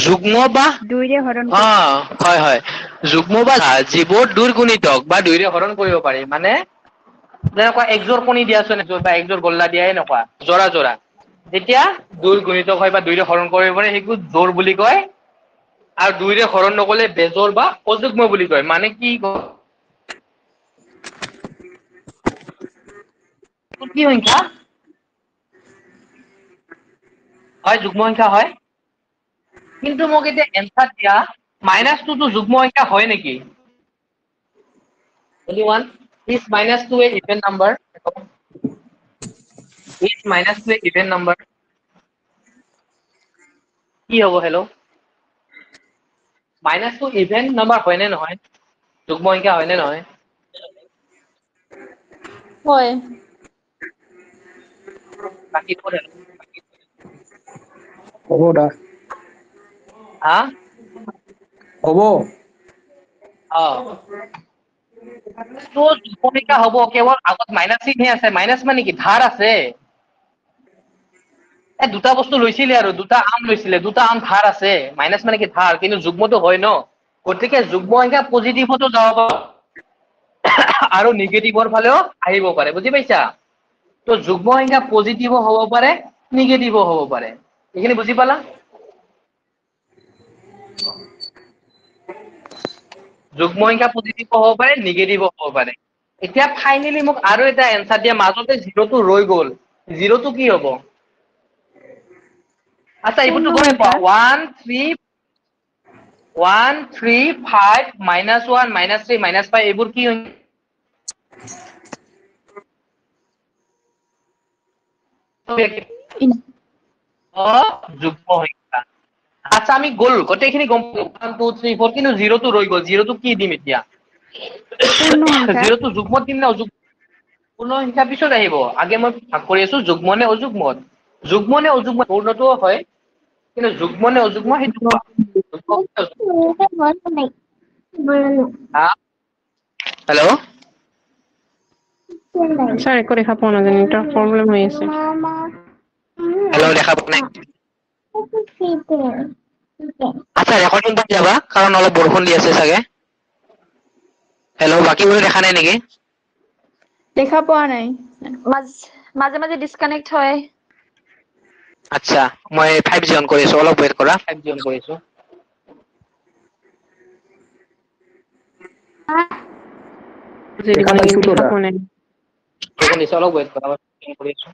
যুগ্ম বা হয় হয় যুগ্ম বা যিবোৰ দুইৰ গুণিতক বা দুইৰে হৰণ কৰিব পাৰি মানে যেনেকুৱা একজোৰ কণী দিয়াচোন বা একজোৰ গল্লা দিয়া এনেকুৱা জোৰা জোৰা যেতিয়া দুইৰ গুণিতক হয় বা দুইৰে হৰণ কৰিব পাৰে সেইটো জোৰ বুলি কয় আৰু দুইৰে হৰণ নকলে বেজোৰ বা অযুগ্ম বুলি কয় মানে কি কি সংখ্যা হয় যুগ্ম সংখ্যা হয় কিন্তু মোক এতিয়া এনসার দিয়া -2 তো যুগ্ম সংখ্যা হয় নেকি anyone is -2 a even number is -2 a even number কি হ'ব হেল্ল' -2 ইভেন নাম্বাৰ হয় নে নহয় যুগ্ম সংখ্যা হয় নে নহয় হয় বাকি পড়ে হ'ব দা হা হ'ব তো যুগ্ম সংখ্যা হ'ব কেৱল আগত মাইনাস চিহ্ন আছে মাইনাস মানে কি ধাৰ আছে দুটা বস্তু লৈছিলে আৰু দুটা আম লৈছিলে দুটা আম ধাৰ আছে মাইনাস মানে কি ধাৰ কিন্তু যুগ্মটো হয় ন গতিকে যুগ্ম সংখ্যা পজিটিভতো যাব আৰু নিগেটিভৰ ফালেও আহিব পাৰে বুজি পাইছা তো যুগ্ম সংখ্যা পজিটিভ হ'ব পাৰে নিগেটিভ হ'ব পাৰে এইখিনি বুজি পালা যুগ্ম সংখ্যা পজিটিভ হ'ব পাৰে নিগেটিভ হ'ব পাৰে এতিয়া ফাইনেলি মোক আৰু এটা এনসাৰ দিয়া মাজতে জিৰোটো ৰৈ গ'ল জিৰোটো কি হ'ব আচ্ছা এইবোৰটো গমে পোৱা 1 3 5 -1 -3 -5 এইবোৰ কি যুগ্ম সংখ্যা আচ্ছা আমি গ'ল গোটেইখিনি গম 1 2 3 4 কিন্তু জিৰোটো ৰৈ গ'ল জিৰোটো কি দিম এতিয়া জিৰোটো যুগ্মত দিম না অযুগ্ম পূৰ্ণ সংখ্যা পিছত আহিব আগে মই ভাগ কৰি আছো যুগ্ম নে অযুগ্মত যুগ্ম নে অযুগ্ম পূৰ্ণটোও হয় কিন্তু যুগ্ম নে অযুগ্ম সেইটো হেল্ল' স্যাৰ একো দেখা পোৱা নাযায় নেটৱৰ্ক প্ৰব্লেম হৈ আছে হেল্ল' দেখা পোৱা নাই আচ্ছা ৰেকৰ্ডিং কৰি যাবা কাৰণ অলপ বৰষুণ দি আছে চাগে হেল্ল' বাকীবোৰ দেখা নাই নেকি দেখা পোৱা নাই মাজে মাজে ডিসকানেক্ট হয় আচ্ছা মই 5G অন কৰি আছো অলপ ৱেট কৰা 5G অন কৰি আছো বুজি দিব লাগে পাইছো তো দেখা দা। পোৱা নাই দেখুন নিশ্চয় অলপ ৱেইট কৰা মই কৰি আছো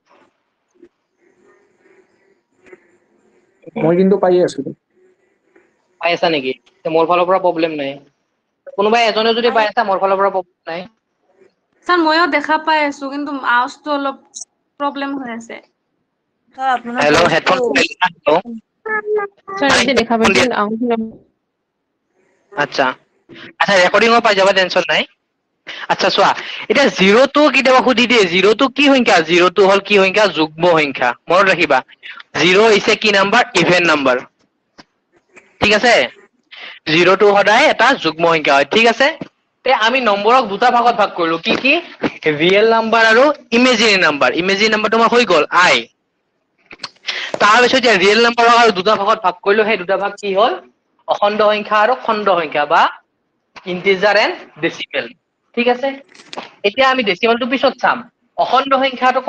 মই কিন্তু পাই আছো। পাই আছা নেকি মোৰ ফালৰ পৰা প্ৰব্লেম নাই কোনোবাই এজনে যদি পাই আছা মোৰ ফালৰ পৰা প্ৰব্লেম নাই স্যাৰ ময়ো দেখা পাই আছো কিন্তু আৱাজটো অলপ প্ৰব্লেম হৈ আছে হেল্ল' হেডফোন স্যাৰ এতিয়া দেখা পাইছো কিন্তু আউট আচ্ছা আচ্ছা ৰেকৰ্ডিঙো পাই যাবা টেনচন নাই আচ্ছা চোৱা এতিয়া জিৰ'টো কেতিয়াবা সুধি দিয়ে জিৰ'টো কি সংখ্যা জিৰ'টো হ'ল কি সংখ্যা যুগ্ম সংখ্যা মনত ৰাখিবা জিৰ' হৈছে কি নাম্বাৰ ইভেন নাম্বাৰ ঠিক আছে জিৰ'টো সদায় এটা যুগ্ম সংখ্যা হয় ঠিক আছে তে আমি নম্বৰক দুটা ভাগত ভাগ কৰিলো কি কি ৰিয়েল নাম্বাৰ আৰু ইমেজিনেৰী নাম্বাৰ তোমাৰ হৈ গ'ল আই তাৰপিছত এতিয়া ৰিয়েল নাম্বাৰক আৰু দুটা ভাগত ভাগ কৰিলো সেই দুটা ভাগ কি হ'ল অখণ্ড সংখ্যা আৰু খণ্ড সংখ্যা বা ইন্টিজাৰ এণ্ড ডেচিমেল ঠিক আছে এতিয়া আমি ডেচিমেলটো পিছত চাম অখণ্ড সংখ্যাটো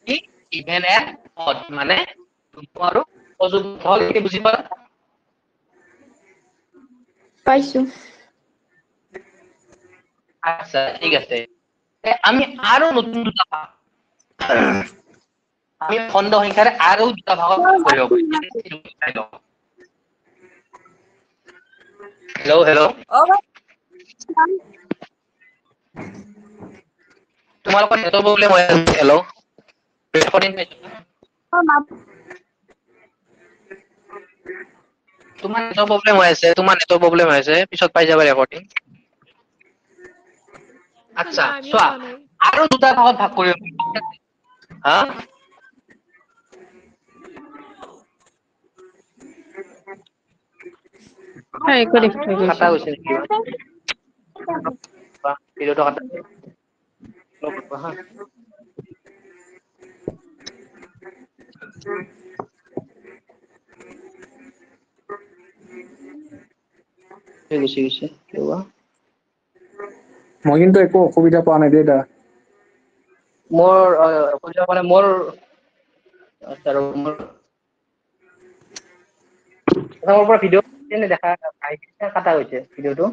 কি ইভেন এণ্ড অড মানে যুগ্ম আৰু অযুগ্ম হল বুজি পালা পাইছো আচ্ছা ঠিক আছে আমি আৰু নতুন দুটা ভাগ আমি খণ্ড সংখ্যাৰে আৰু দুটা ভাগত কৰিব পাৰিম হেল্ল' তোমালোকৰ নেটৰ প্ৰব্লেম হৈ আছে হেল্ল' ৰেকৰ্ডিং তোমাৰ নেটৰ প্ৰব্লেম হৈ আছে পিছত পাই যাবা ৰেকৰ্ডিং আচ্ছা চোৱা আৰু দুটা ভাগত ভাগ কৰিব হা স্যাৰ একো দেখা পাই কাটা গৈছে গৈছে নেকি ভিডিঅ'টো কাটা হা গুচি গৈছে ৰবা মই কিন্তু একো অসুবিধা পোৱা নাই দেই দা। মোৰ অসুবিধা মানে মোৰ আচ্ছা মোৰ মোৰ পৰা ভিডিঅ' দেখা আহিছে কাটা হৈছে ভিডিঅ'টো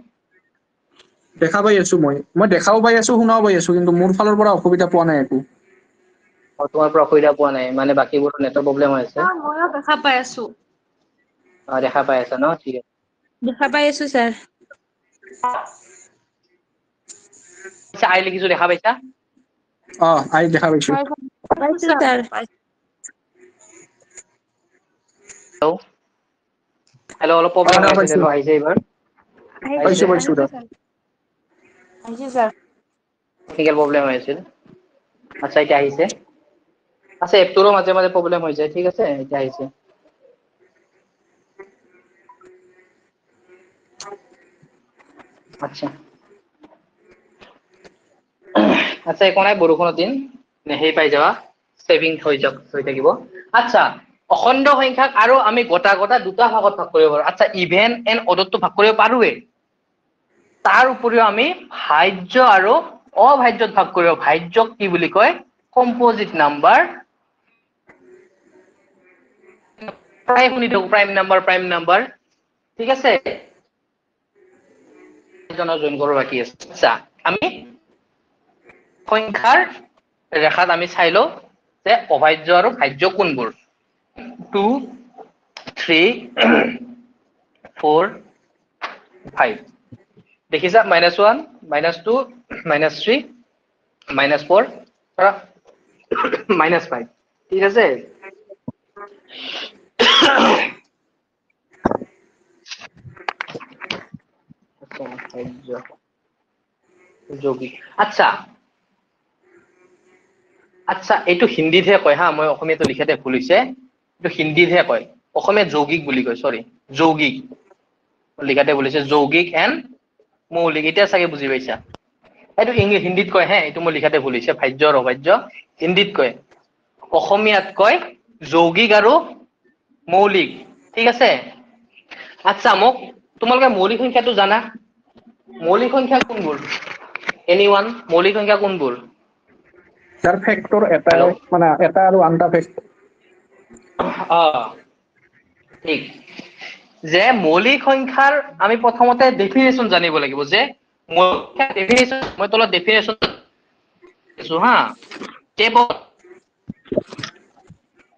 দেখা পাই আছো মই দেখাও পাই আছো শুনাও পাই আছো কিন্তু মোৰ ফালৰ পৰা অসুবিধা পোৱা নাই একো। তোমাৰ পৰা অসুবিধা পোৱা নাই মানে বাকীবোৰ নেটৰ প্ৰব্লেম হৈ আছে ময়ো দেখা পাই আছো দেখা পাই আছা ন ঠিক আছে দেখা পাই আছো স্যাৰ আচ্ছা আই লিখিছো দেখা পাইছা আই দেখা পাইছো। পাইছো স্যাৰ হেল্ল' অলপ প্ৰব্লেম হৈ দা আছে পাইছো আহিছে এইবাৰ পাইছো পাইছো দা। আহিছে স্যাৰ টেকনিকেল প্ৰব্লেম হৈ আছিল আচ্ছা এতিয়া আহিছে আচ্ছা এপটোৰো মাজে মাজে প্ৰব্লেম হৈ যায় ঠিক আছে এতিয়া আহিছে আচ্ছা আচ্ছা একো নাই বৰষুণৰ দিন সেই পাই যাবা ছেভিং হৈ থাকিব আচ্ছা অখণ্ড সংখ্যাক আৰু আমি গোটা দুটা ভাগত ভাগ কৰিব পাৰো আচ্ছা ইভেন এণ্ড অডতটো ভাগ কৰিব পাৰোৱে তাৰ উপৰিও আমি ভাজ্য আৰু অভাজ্যত ভাগ কৰিব ভাজ্যক কি বুলি কয় কম্পজিট নাম্বাৰ প্ৰায় শুনি থাকো প্ৰাইম নাম্বাৰ ঠিক আছে জইন কৰোঁ বাকী আছে আচ্ছা আমি সংখ্যাৰ ৰেখাত আমি চাই লওঁ যে অভাজ্য আৰু ভাজ্য কোনবোৰ 2 3 4 5 দেখিছা -1 -2 -3 -4 -5 ঠিক আছে যৌগিক আচ্ছা আচ্ছা এইটো হিন্দীতহে কয় হা মই অসমীয়াটো লিখাতে ভুল হৈছে এইটো হিন্দীতহে কয় অসমীয়াত যৌগিক বুলি কয় সৰি যৌগিক লিখাতে ভুল হৈছে যৌগিক এণ্ড মৌলিক এতিয়া চাগে বুজি পাইছা এইটো হিন্দীত কয় হে এইটো মই লিখাতে ভুল হৈছে ভাজ্য আৰু অভাজ্য হিন্দীত কয় অসমীয়াত কয় যৌগিক আৰু মৌলিক ঠিক আছে আচ্ছা মোক তোমালোকে মৌলিক সংখ্যাটো জানা মৌলিক সংখ্যা কোনবোৰ এনিওয়ান মৌলিক সংখ্যা কোনবোৰ তাৰ ফেক্টৰ এটা হেল্ল' মানে এটা আৰু আনটা ফেক্টৰ ঠিক যে মৌলিক সংখ্যাৰ আমি প্ৰথমতে ডেফিনেশ্যন জানিব লাগিব যে মৌলিক সংখ্যাৰ ডেফিনেশ্যন মই তলত ডেফিনেশ্যন দিছো হা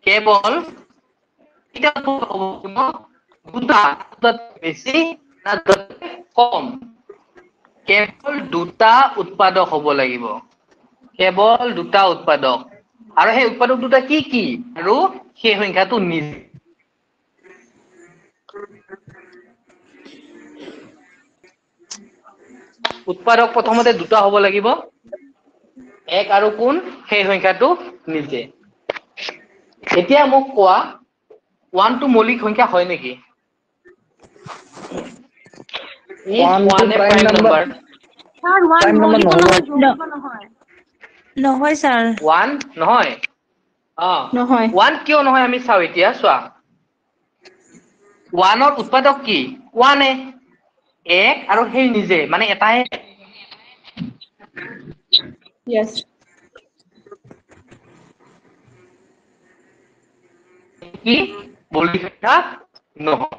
কেৱল এটা দুটা বেছি না কম কেৱল দুটা উৎপাদক হ'ব লাগিব কেৱল দুটা উৎপাদক আৰু সেই উৎপাদক দুটা কি কি আৰু সেই সংখ্যাটো নিজে উৎপাদক প্ৰথমতে দুটা হ'ব লাগিব এক আৰু কোন সেই সংখ্যাটো নিজে এতিয়া মোক কোৱা 1 টো মৌলিক সংখ্যা হয় নেকি One to prime prime number. number sir one Prime number মৌলিক নহয়। নহয় যৌগিক নহয় নহয় ছাৰ 1 নহয় নহয় 1 কিয় নহয় আমি চাও এতিয়া চোৱা 1 ৰ উৎপাদক কি 1 এক আৰু সেই নিজে মানে এটাই yes কি মৌলিক সংখ্যা নহয়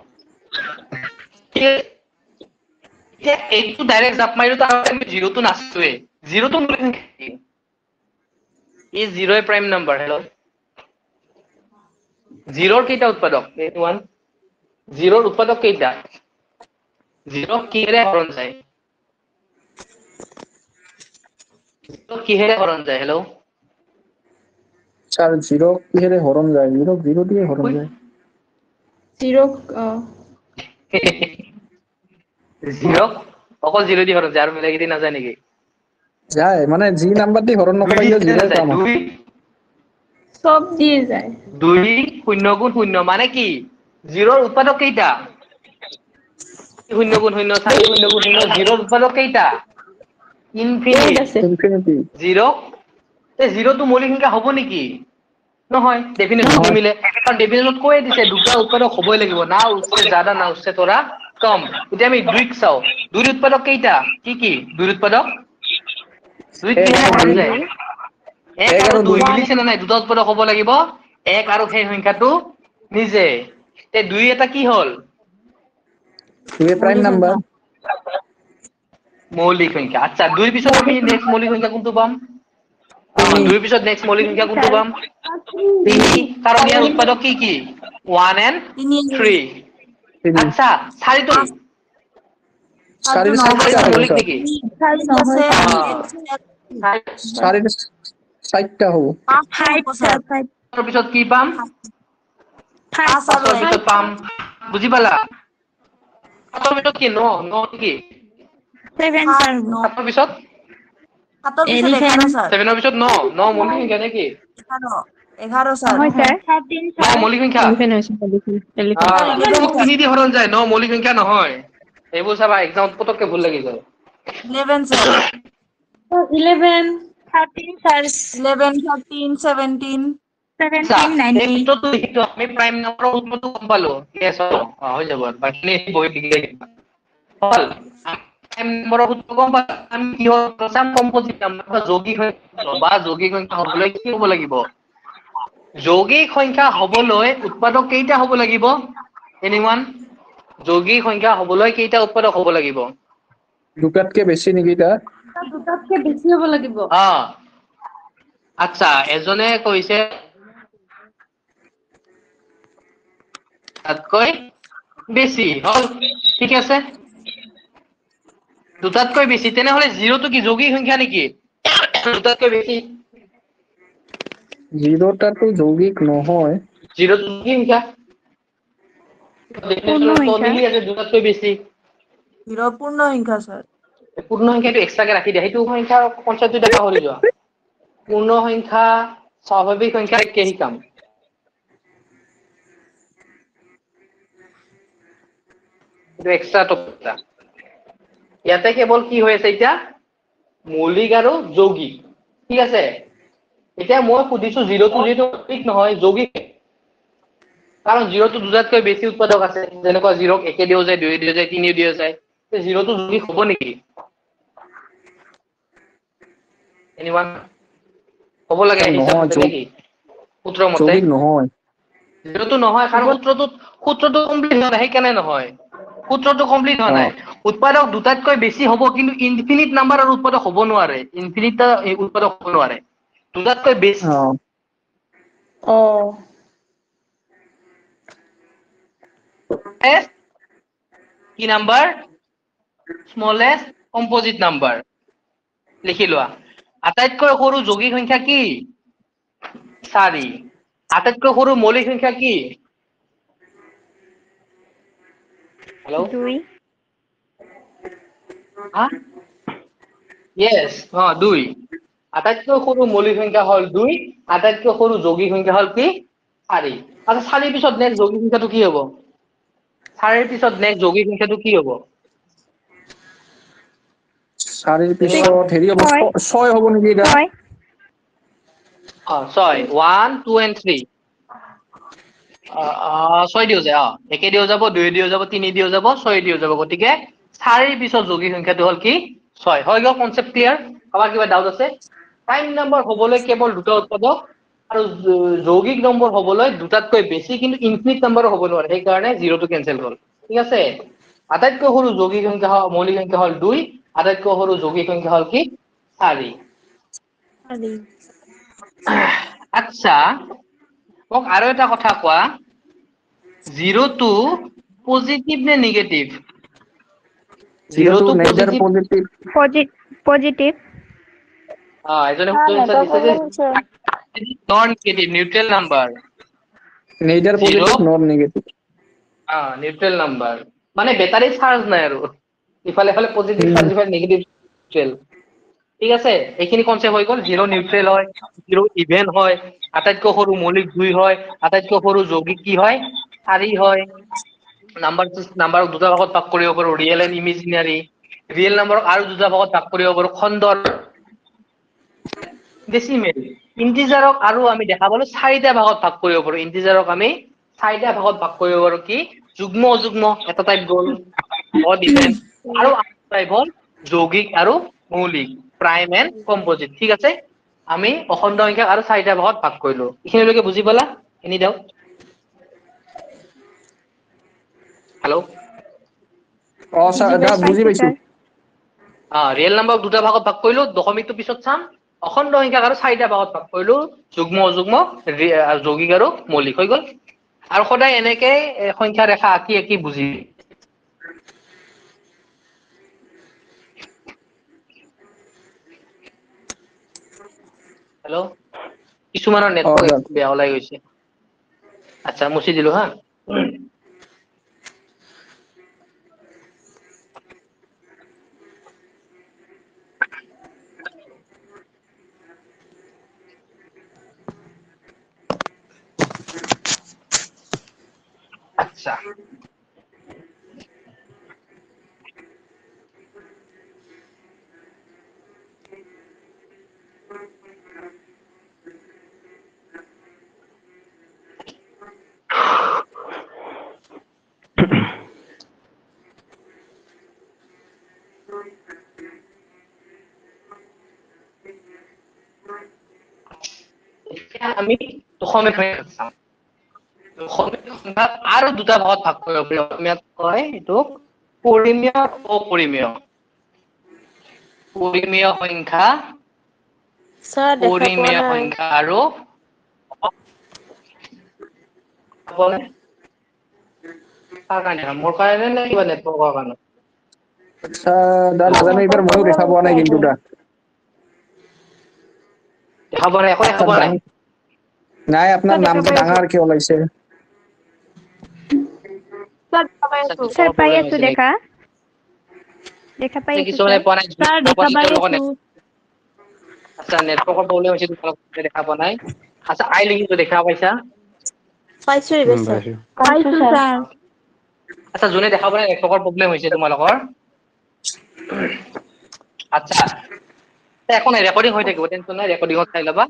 এতিয়া এইটো ডাইৰেক্ট জাপ মাৰিলো তাৰ আমি জিৰোটো নাছিলে জিৰোটো মৌলিক সংখ্যা কি ই জিৰো প্ৰাইম নাম্বাৰ হেল্ল জিৰোৰ কেইটা উৎপাদক 1 জিৰোৰ উৎপাদক কেইটা জিৰো কিহেৰে হৰণ যায় জিৰো কিহেৰে হৰণ যায় হেল্ল স্যাৰ 0 কিহেৰে হৰণ যায় 0 দিয়ে হৰণ যায় 0 জিৰো অকল জিৰো দি হৰণ যায় আৰু মিলাই কিদি নাযায় নেকি যায় মানে যি নাম্বাৰ দি হৰণ নকৰা দুই কিয় দি 0 নাযায়, পাম দুই সব দিয়ে যায় 2 শূন্য গুণ শূন্য মানে কি জিৰোৰ উৎপাদক কেইটা 0 গুণ 0 4 0 গুণ 0 জিৰোৰ উৎপাদক কেইটা ইনফিনিট আছে ইনফিনিটি জিৰো এই জিৰোটো মৌলিক সংখ্যা হ'ব নেকি নহয় ডেফিনেশ্যন নিমিলে কাৰণ ডেফিনেশ্যনত কৈ দিছে দুটা উৎপাদক হ'বই লাগিব না উৎসে জাদা না উৎসে তোৰা কম এতিয়া আমি দুইক চাও দুইৰ উৎপাদক কেইটা কি কি দুইৰ উৎপাদক দুই কি হৰণ যায় এক আৰু দুই মিলিছে না নাই দুটা উৎপাদক হ'ব লাগিব এক আৰু সেই সংখ্যাটো নিজে তে দুই এটা কি হ'ল দুই প্ৰাইম নাম্বাৰ মৌলিক সংখ্যা আচ্ছা দুইৰ পিছত আমি নেক্সট মৌলিক সংখ্যা কোনটো পাম দুইৰ পিছত নেক্সট মৌলিক সংখ্যা কোনটো পাম 3 কাৰণ ইয়াৰ উৎপাদক কি কি 1 and 3 আচ্ছা 4 টো চাৰিৰ চাৰিটো চাৰিটা মৌলিক নেকি চাৰিৰ চাৰিটা হ'ব তাৰ পিছত কি পাম পাঁচৰ পিছত পাম বুজি পালা পাঁচৰ পিছত কি ন নেকি 7 ছাৰ সাতৰ পিছত 7ৰ পিছত ন মৌলিক সংখ্যা নেকি নহয় স্যাৰ ন মৌলিক সংখ্যা মোক 3 দি হৰণ যায় ন মৌলিক সংখ্যা নহয় এইবোৰ চাবা এক্সাম পতককে ভুল লাগি যায় 11 স্যাৰ 11 13 ছাৰ 11 13 17 17 19 আমি প্ৰাইম নম্বৰৰ উৎপত্তিটো গম পালো yes হৈ যাব বাকী বহি দিগদাৰ হল প্ৰাইম নম্বৰৰ উৎপত্তি গম পালো আমি কি হ'ল প্ৰথম কম্পোজিট নাম্বাৰ যৌগিক সংখ্যা হ'বলৈ কি হ'ব লাগিব যৌগিক সংখ্যা হ'বলৈ উৎপাদক কেইটা হ'ব লাগিব এনিওয়ান যৌগিক সংখ্যা হ'বলৈ কেইটা উৎপাদক হ'ব লাগিব দুটাতকে বেছি নেকি তাৰ দুটাতকে বেছি হ'ব লাগিব আচ্ছা এজনে কৈছে তাতকৈ বেছি হল ঠিক আছে দুটাতকৈ বেছি তেনেহলে জিৰোটো কি যৌগিক সংখ্যা নেকি দুটাতকৈ বেছি 0টাটো যৌগিক নহয় জিৰোটো যৌগিক সংখ্যা মিলি আছে দুটাতকৈ বেছি পূৰ্ণ সংখ্যা স্যাৰ পূৰ্ণ সংখ্যাটো এক্সট্ৰাকে ৰাখি দিয়া সেইটো সংখ্যাৰ কনচেপ্টটো পাহৰি যোৱা পূৰ্ণ সংখ্যা স্বাভাৱিক সংখ্যা একে শিকাম এইটো এক্সট্ৰা টপিক ইয়াতে কেৱল কি হৈ আছে এতিয়া মৌলিক আৰু যৌগিক ঠিক আছে এতিয়া মই সুধিছো জিৰোটো যিটো ঠিক নহয় যৌগিক কাৰণ জিৰোটো দুটাতকৈ বেছি উৎপাদক আছে যেনেকুৱা জিৰোক একে দিও যায় দুই দিও যায় তিনি দিও যায় জিৰোটো যৌগিক হ'ব নেকি এনিওয়ান হ'ব লাগে হিচাপ নেকি সূত্ৰ মতে যৌগিক নহয় 0টো নহয় কাৰণ সূত্ৰটো কমপ্লিট হোৱা নাই সেইকাৰণে নহয় সূত্ৰটো কমপ্লিট হোৱা নাই উৎপাদক দুটাতকৈ বেছি হ'ব কিন্তু ইনফিনিট নাম্বাৰ আৰু উৎপাদক হ'ব নোৱাৰে ইনফিনিটটা উৎপাদক হ'ব নোৱাৰে দুটাতকৈ বেছি অ কি নাম্বাৰ স্মলেষ্ট কম্পোজিট নাম্বাৰ লিখি লোৱা আটাইতকৈ সৰু যৌগিক সংখ্যা কি 4 আটাইতকৈ সৰু মৌলিক সংখ্যা কি হেল্ল 2 হা yes 2 আটাইতকৈ সৰু মৌলিক সংখ্যা হল 2 আটাইতকৈ সৰু যৌগিক সংখ্যা হল কি 4 আচ্ছা 4 পিছত নেক্সট যৌগিক সংখ্যাটো কি হ'ব 4 পিছত নেক্সট যৌগিক সংখ্যাটো কি হ'ব 4 পিছত হেৰি হ'ব 6 হ'ব নেকি এটা 6 1 2 and 3 6 দিও যায় একে দিও যাব 2 দিও যাব 3 দিও যাব 6 দিও যাব গতিকে 4 পিছত যৌগিক সংখ্যাটো হল কি 6 হৈ গ'ল কনসেপ্ট ক্লিয়াৰ কাৰোবাৰ কিবা ডাউট আছে প্ৰাইম নাম্বাৰ হ'বলৈ কেৱল দুটা উৎপাদক আৰু যৌগিক নম্বৰ হ'বলৈ দুটাতকৈ বেছি কিন্তু ইনফিনিট নাম্বাৰ হ'ব নোৱাৰে সেই কাৰণে 0টো কেনসেল হ'ল ঠিক আছে আটাইতকৈ সৰু যৌগিক সংখ্যা মৌলিক সংখ্যা হল 2 আটাইতকৈ সৰু যৌগিক সংখ্যা হল কি 4 আচ্ছা মোক আৰু এটা কথা কোৱা 0টো পজিটিভ নে নেগেটিভ 0টো নেইদাৰ পজিটিভ পজিটিভ এজনে দিছে যে non negative neutral number neither positive not negative neutral number মানে বেটাৰী চাৰ্জ নাই আৰু ইফালে ইফালে পজিটিভ চাৰ্জ ইফালে নেগেটিভ নিউট্ৰেল ঠিক আছে এইখিনি কনসেপ্ট হৈ গ'ল 0 নিউট্ৰেল হয় 0 ইভেন হয় আটাইতকৈ সৰু মৌলিক 2 হয় আটাইতকৈ সৰু যৌগিক কি হয় 4 হয় নাম্বাৰক দুটা ভাগত ভাগ কৰিব পাৰো ৰিয়েল এণ্ড ইমেজিনাৰী ৰিয়েল নাম্বাৰক আৰু দুটা ভাগত ভাগ কৰিব পাৰো খণ্ডৰ ডেসিমেল ইন্টিজাৰক আৰু আমি দেখা পালো 4টা ভাগত ভাগ কৰিব পাৰো ইন্টিজাৰক আমি 4টা ভাগত ভাগ কৰিব পাৰো কি যুগ্ম অযুগ্ম এটা টাইপ গ'ল অড ইভেন আৰু টাইপ হ'ল যৌগিক আৰু মৌলিক প্ৰাইম এণ্ড কম্পোজিট ঠিক আছে আমি অখণ্ড সংখ্যাক আৰু 4টা ভাগত ভাগ কৰিলো এইখিনিলৈকে বুজি পালা এনি ডাউট হেল্ল স্যাৰ বুজি পাইছো ৰিয়েল নাম্বাৰক দুটা ভাগত ভাগ কৰিলো দশমিকটো পিছত চাম অখণ্ড সংখ্যাক আৰু 4টা ভাগত ভাগ কৰিলো যুগ্ম অযুগ্ম যৌগিক আৰু মৌলিক হৈ গ'ল আৰু সদায় এনেকে সংখ্যা ৰেখা আঁকি বুজি হেল্ল কিছুমানৰ নেটৱৰ্ক বেয়া ওলাই গৈছে আচ্ছা মুছি দিলো হা আচ্ছা আমি দশমিক সংখ্যা চাম দশমিক সংখ্যাক আৰু দুটা ভাগত ভাগ কৰিব পাৰি অসমীয়াত কয় এইটো পৰিমেয় অপৰিমেয় পৰিমেয় সংখ্যা পৰিমেয় সংখ্যা আৰু মোৰ কাৰণে নে কিবা নেটৱৰ্কৰ কাৰণে আচ্ছা নাজানো এবাৰ ময়ো দেখা পোৱা নাই কিন্তু দেখা পোৱা নাই একো দেখা পোৱা নাই নাই আপোনাৰ নামটো ডাঙৰ কিয় ওলাইছে স্যাৰ পাই আছো দেখা পাই আছো কিছুমানে পোৱা নাই স্যাৰ দেখা পাই আছো আচ্ছা নেটৱৰ্কৰ প্ৰব্লেম হৈছে তোমালোকে দেখা পোৱা নাই আচ্ছা আই লিখিছো দেখা পাইছা পাইছো এইবাৰ স্যাৰ পাইছো স্যাৰ আচ্ছা যোনে দেখা পোৱা নাই নেটৱৰ্কৰ প্ৰব্লেম হৈছে তোমালোকৰ আচ্ছা এখন ৰেকৰ্ডিং হৈ থাকিব টেনচন নাই ৰেকৰ্ডিংত চাই ল'বা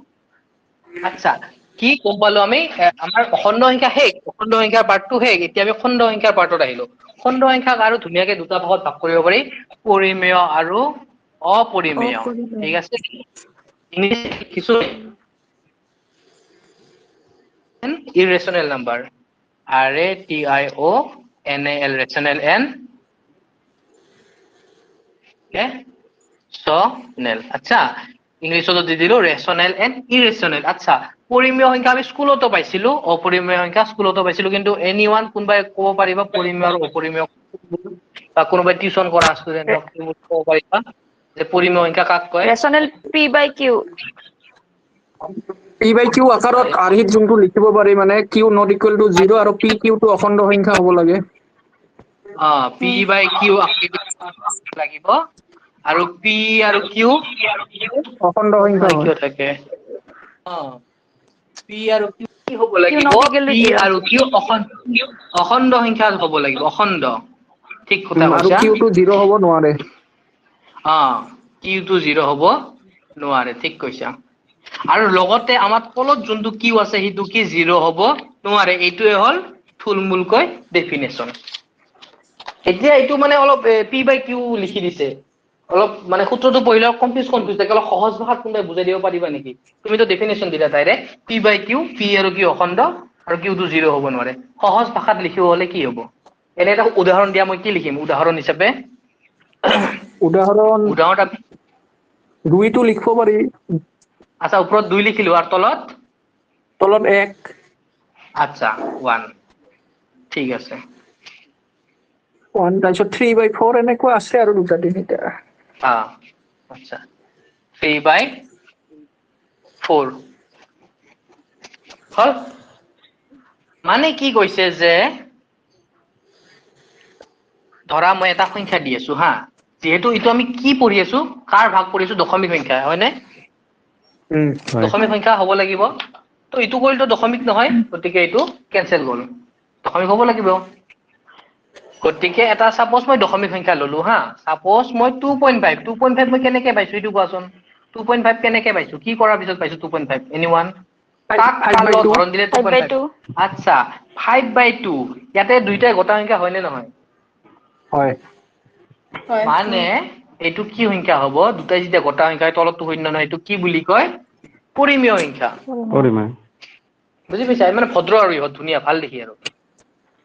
আচ্ছা কি গম পালো আমি আমাৰ অখণ্ড সংখ্যা শেষ অখণ্ড সংখ্যাৰ পাৰ্টটো শেষ এতিয়া আমি খণ্ড সংখ্যাৰ পাৰ্টত আহিলো খণ্ড সংখ্যাক আৰু ধুনীয়াকে দুটা ভাগত ভাগ কৰিব পাৰি পৰিমেয় আৰু অপৰিমেয় ঠিক আছে ইংলিছ কিছু irrational number. RATIONAL, rational and rational. আচ্ছা, ইংলিশতো দি দিলো rational and irrational. আচ্ছা, পৰিমেয় সংখ্যা আমি স্কুলতো পাইছিলো, অপৰিমেয় সংখ্যা স্কুলতো পাইছিলো, কিন্তু এনিওয়ান কোনোবাই ক'ব পাৰিবা পৰিমেয় আৰু অপৰিমেয়, বা কোনোবাই টিউচন কৰা ষ্টুডেণ্টক ক'ব পাৰিবা যে পৰিমেয় সংখ্যা কাক কয়? ৰেচনেল P/Q P/Q আকাৰত আৰ্হিত যোনটো লিখিব পাৰি মানে Q not equal to 0 আৰু PQ টো অখণ্ড সংখ্যা হ'ব লাগে। P/Q লাগিব, আৰু P আৰু Q অখণ্ড সংখ্যা হয়। কিয় থাকে? P আৰু Q কি হ'ব লাগিব? not equal to P 0 আৰু Q অখণ্ড সংখ্যা হ'ব লাগিব, অখণ্ড। ঠিক কথা আৰু কৈছা। Q টো 0 হ'ব নোৱাৰে। Q টো 0 হ'ব নোৱাৰে, ঠিক কৈছা। আৰু লগতে আমাৰ তলত যোনটো Q আছে সেইটো কি 0 হ'ব নোৱাৰে, এইটোৱে হ'ল থুলমূলকৈ ডেফিনেশ্যন। এতিয়া এইটো মানে অলপ P/Q লিখি দিছে, অলপ মানে সূত্ৰটো পঢ়িলে কনফিউজ থাকে, অলপ সহজ ভাষাত কোনোবাই বুজাই দিব পাৰিবা নেকি? তুমিতো ডেফিনেশ্যন দিলা ডাইৰেক্ট P/Q, P আৰু Q অখণ্ড আৰু Q টো 0 হ'ব নোৱাৰে। সহজ ভাষাত লিখিব হলে কি হ'ব? এনে এটা উদাহৰণ দিয়া, মই কি লিখিম উদাহৰণ হিচাপে? উদাহৰণ উদাহৰণ 2টো লিখিব পাৰি। আচ্ছা, ওপৰত 2 লিখিলো আৰু তলত 1। আচ্ছা 1, ঠিক আছে। 1 তাৰপিছত 3/4 এনেকুৱা আছে আৰু 2-3টা। আচ্ছা 3/4 হল। মানে কি কৈছে যে ধৰা মই এটা সংখ্যা দি আছো হা, যিহেতু এইটো আমি কি পঢ়ি আছো, কাৰ ভাগ পঢ়ি আছো? দশমিক সংখ্যা, হয়নে? হয় দশমিক সংখ্যা হ'ব লাগিব, তো এইটো কৰিলে দশমিক নহয়, গতিকে এইটো কেনচেল গ'ল, দশমিক হ'ব লাগিব। গতিকে এটা সাপোজ মই দশমিক সংখ্যা ললো হা, সাপোজ মই 2.5 মই কেনেকে পাইছো এইটো কোৱাচোন? 2.5 কেনেকে পাইছো? কি কৰাৰ পিছত পাইছো 2.5? এনিওয়ান? কাক কাৰ লগত হৰণ দিলে 2.5? আচ্ছা 5/2, ইয়াতে দুইটাই গোটা সংখ্যা হয় নে নহয়? হয় মানে এইটো কি সংখ্যা হ'ব? দুটাই যেতিয়া গোটা সংখ্যা, তলতটো শূন্য নহয়, এইটো কি বুলি কয়? পৰিমেয় সংখ্যা। পৰিমাণ বুজি পাইছা? মানে ভদ্ৰ আৰু ইহঁত ধুনীয়া, ভাল দেখি আৰু।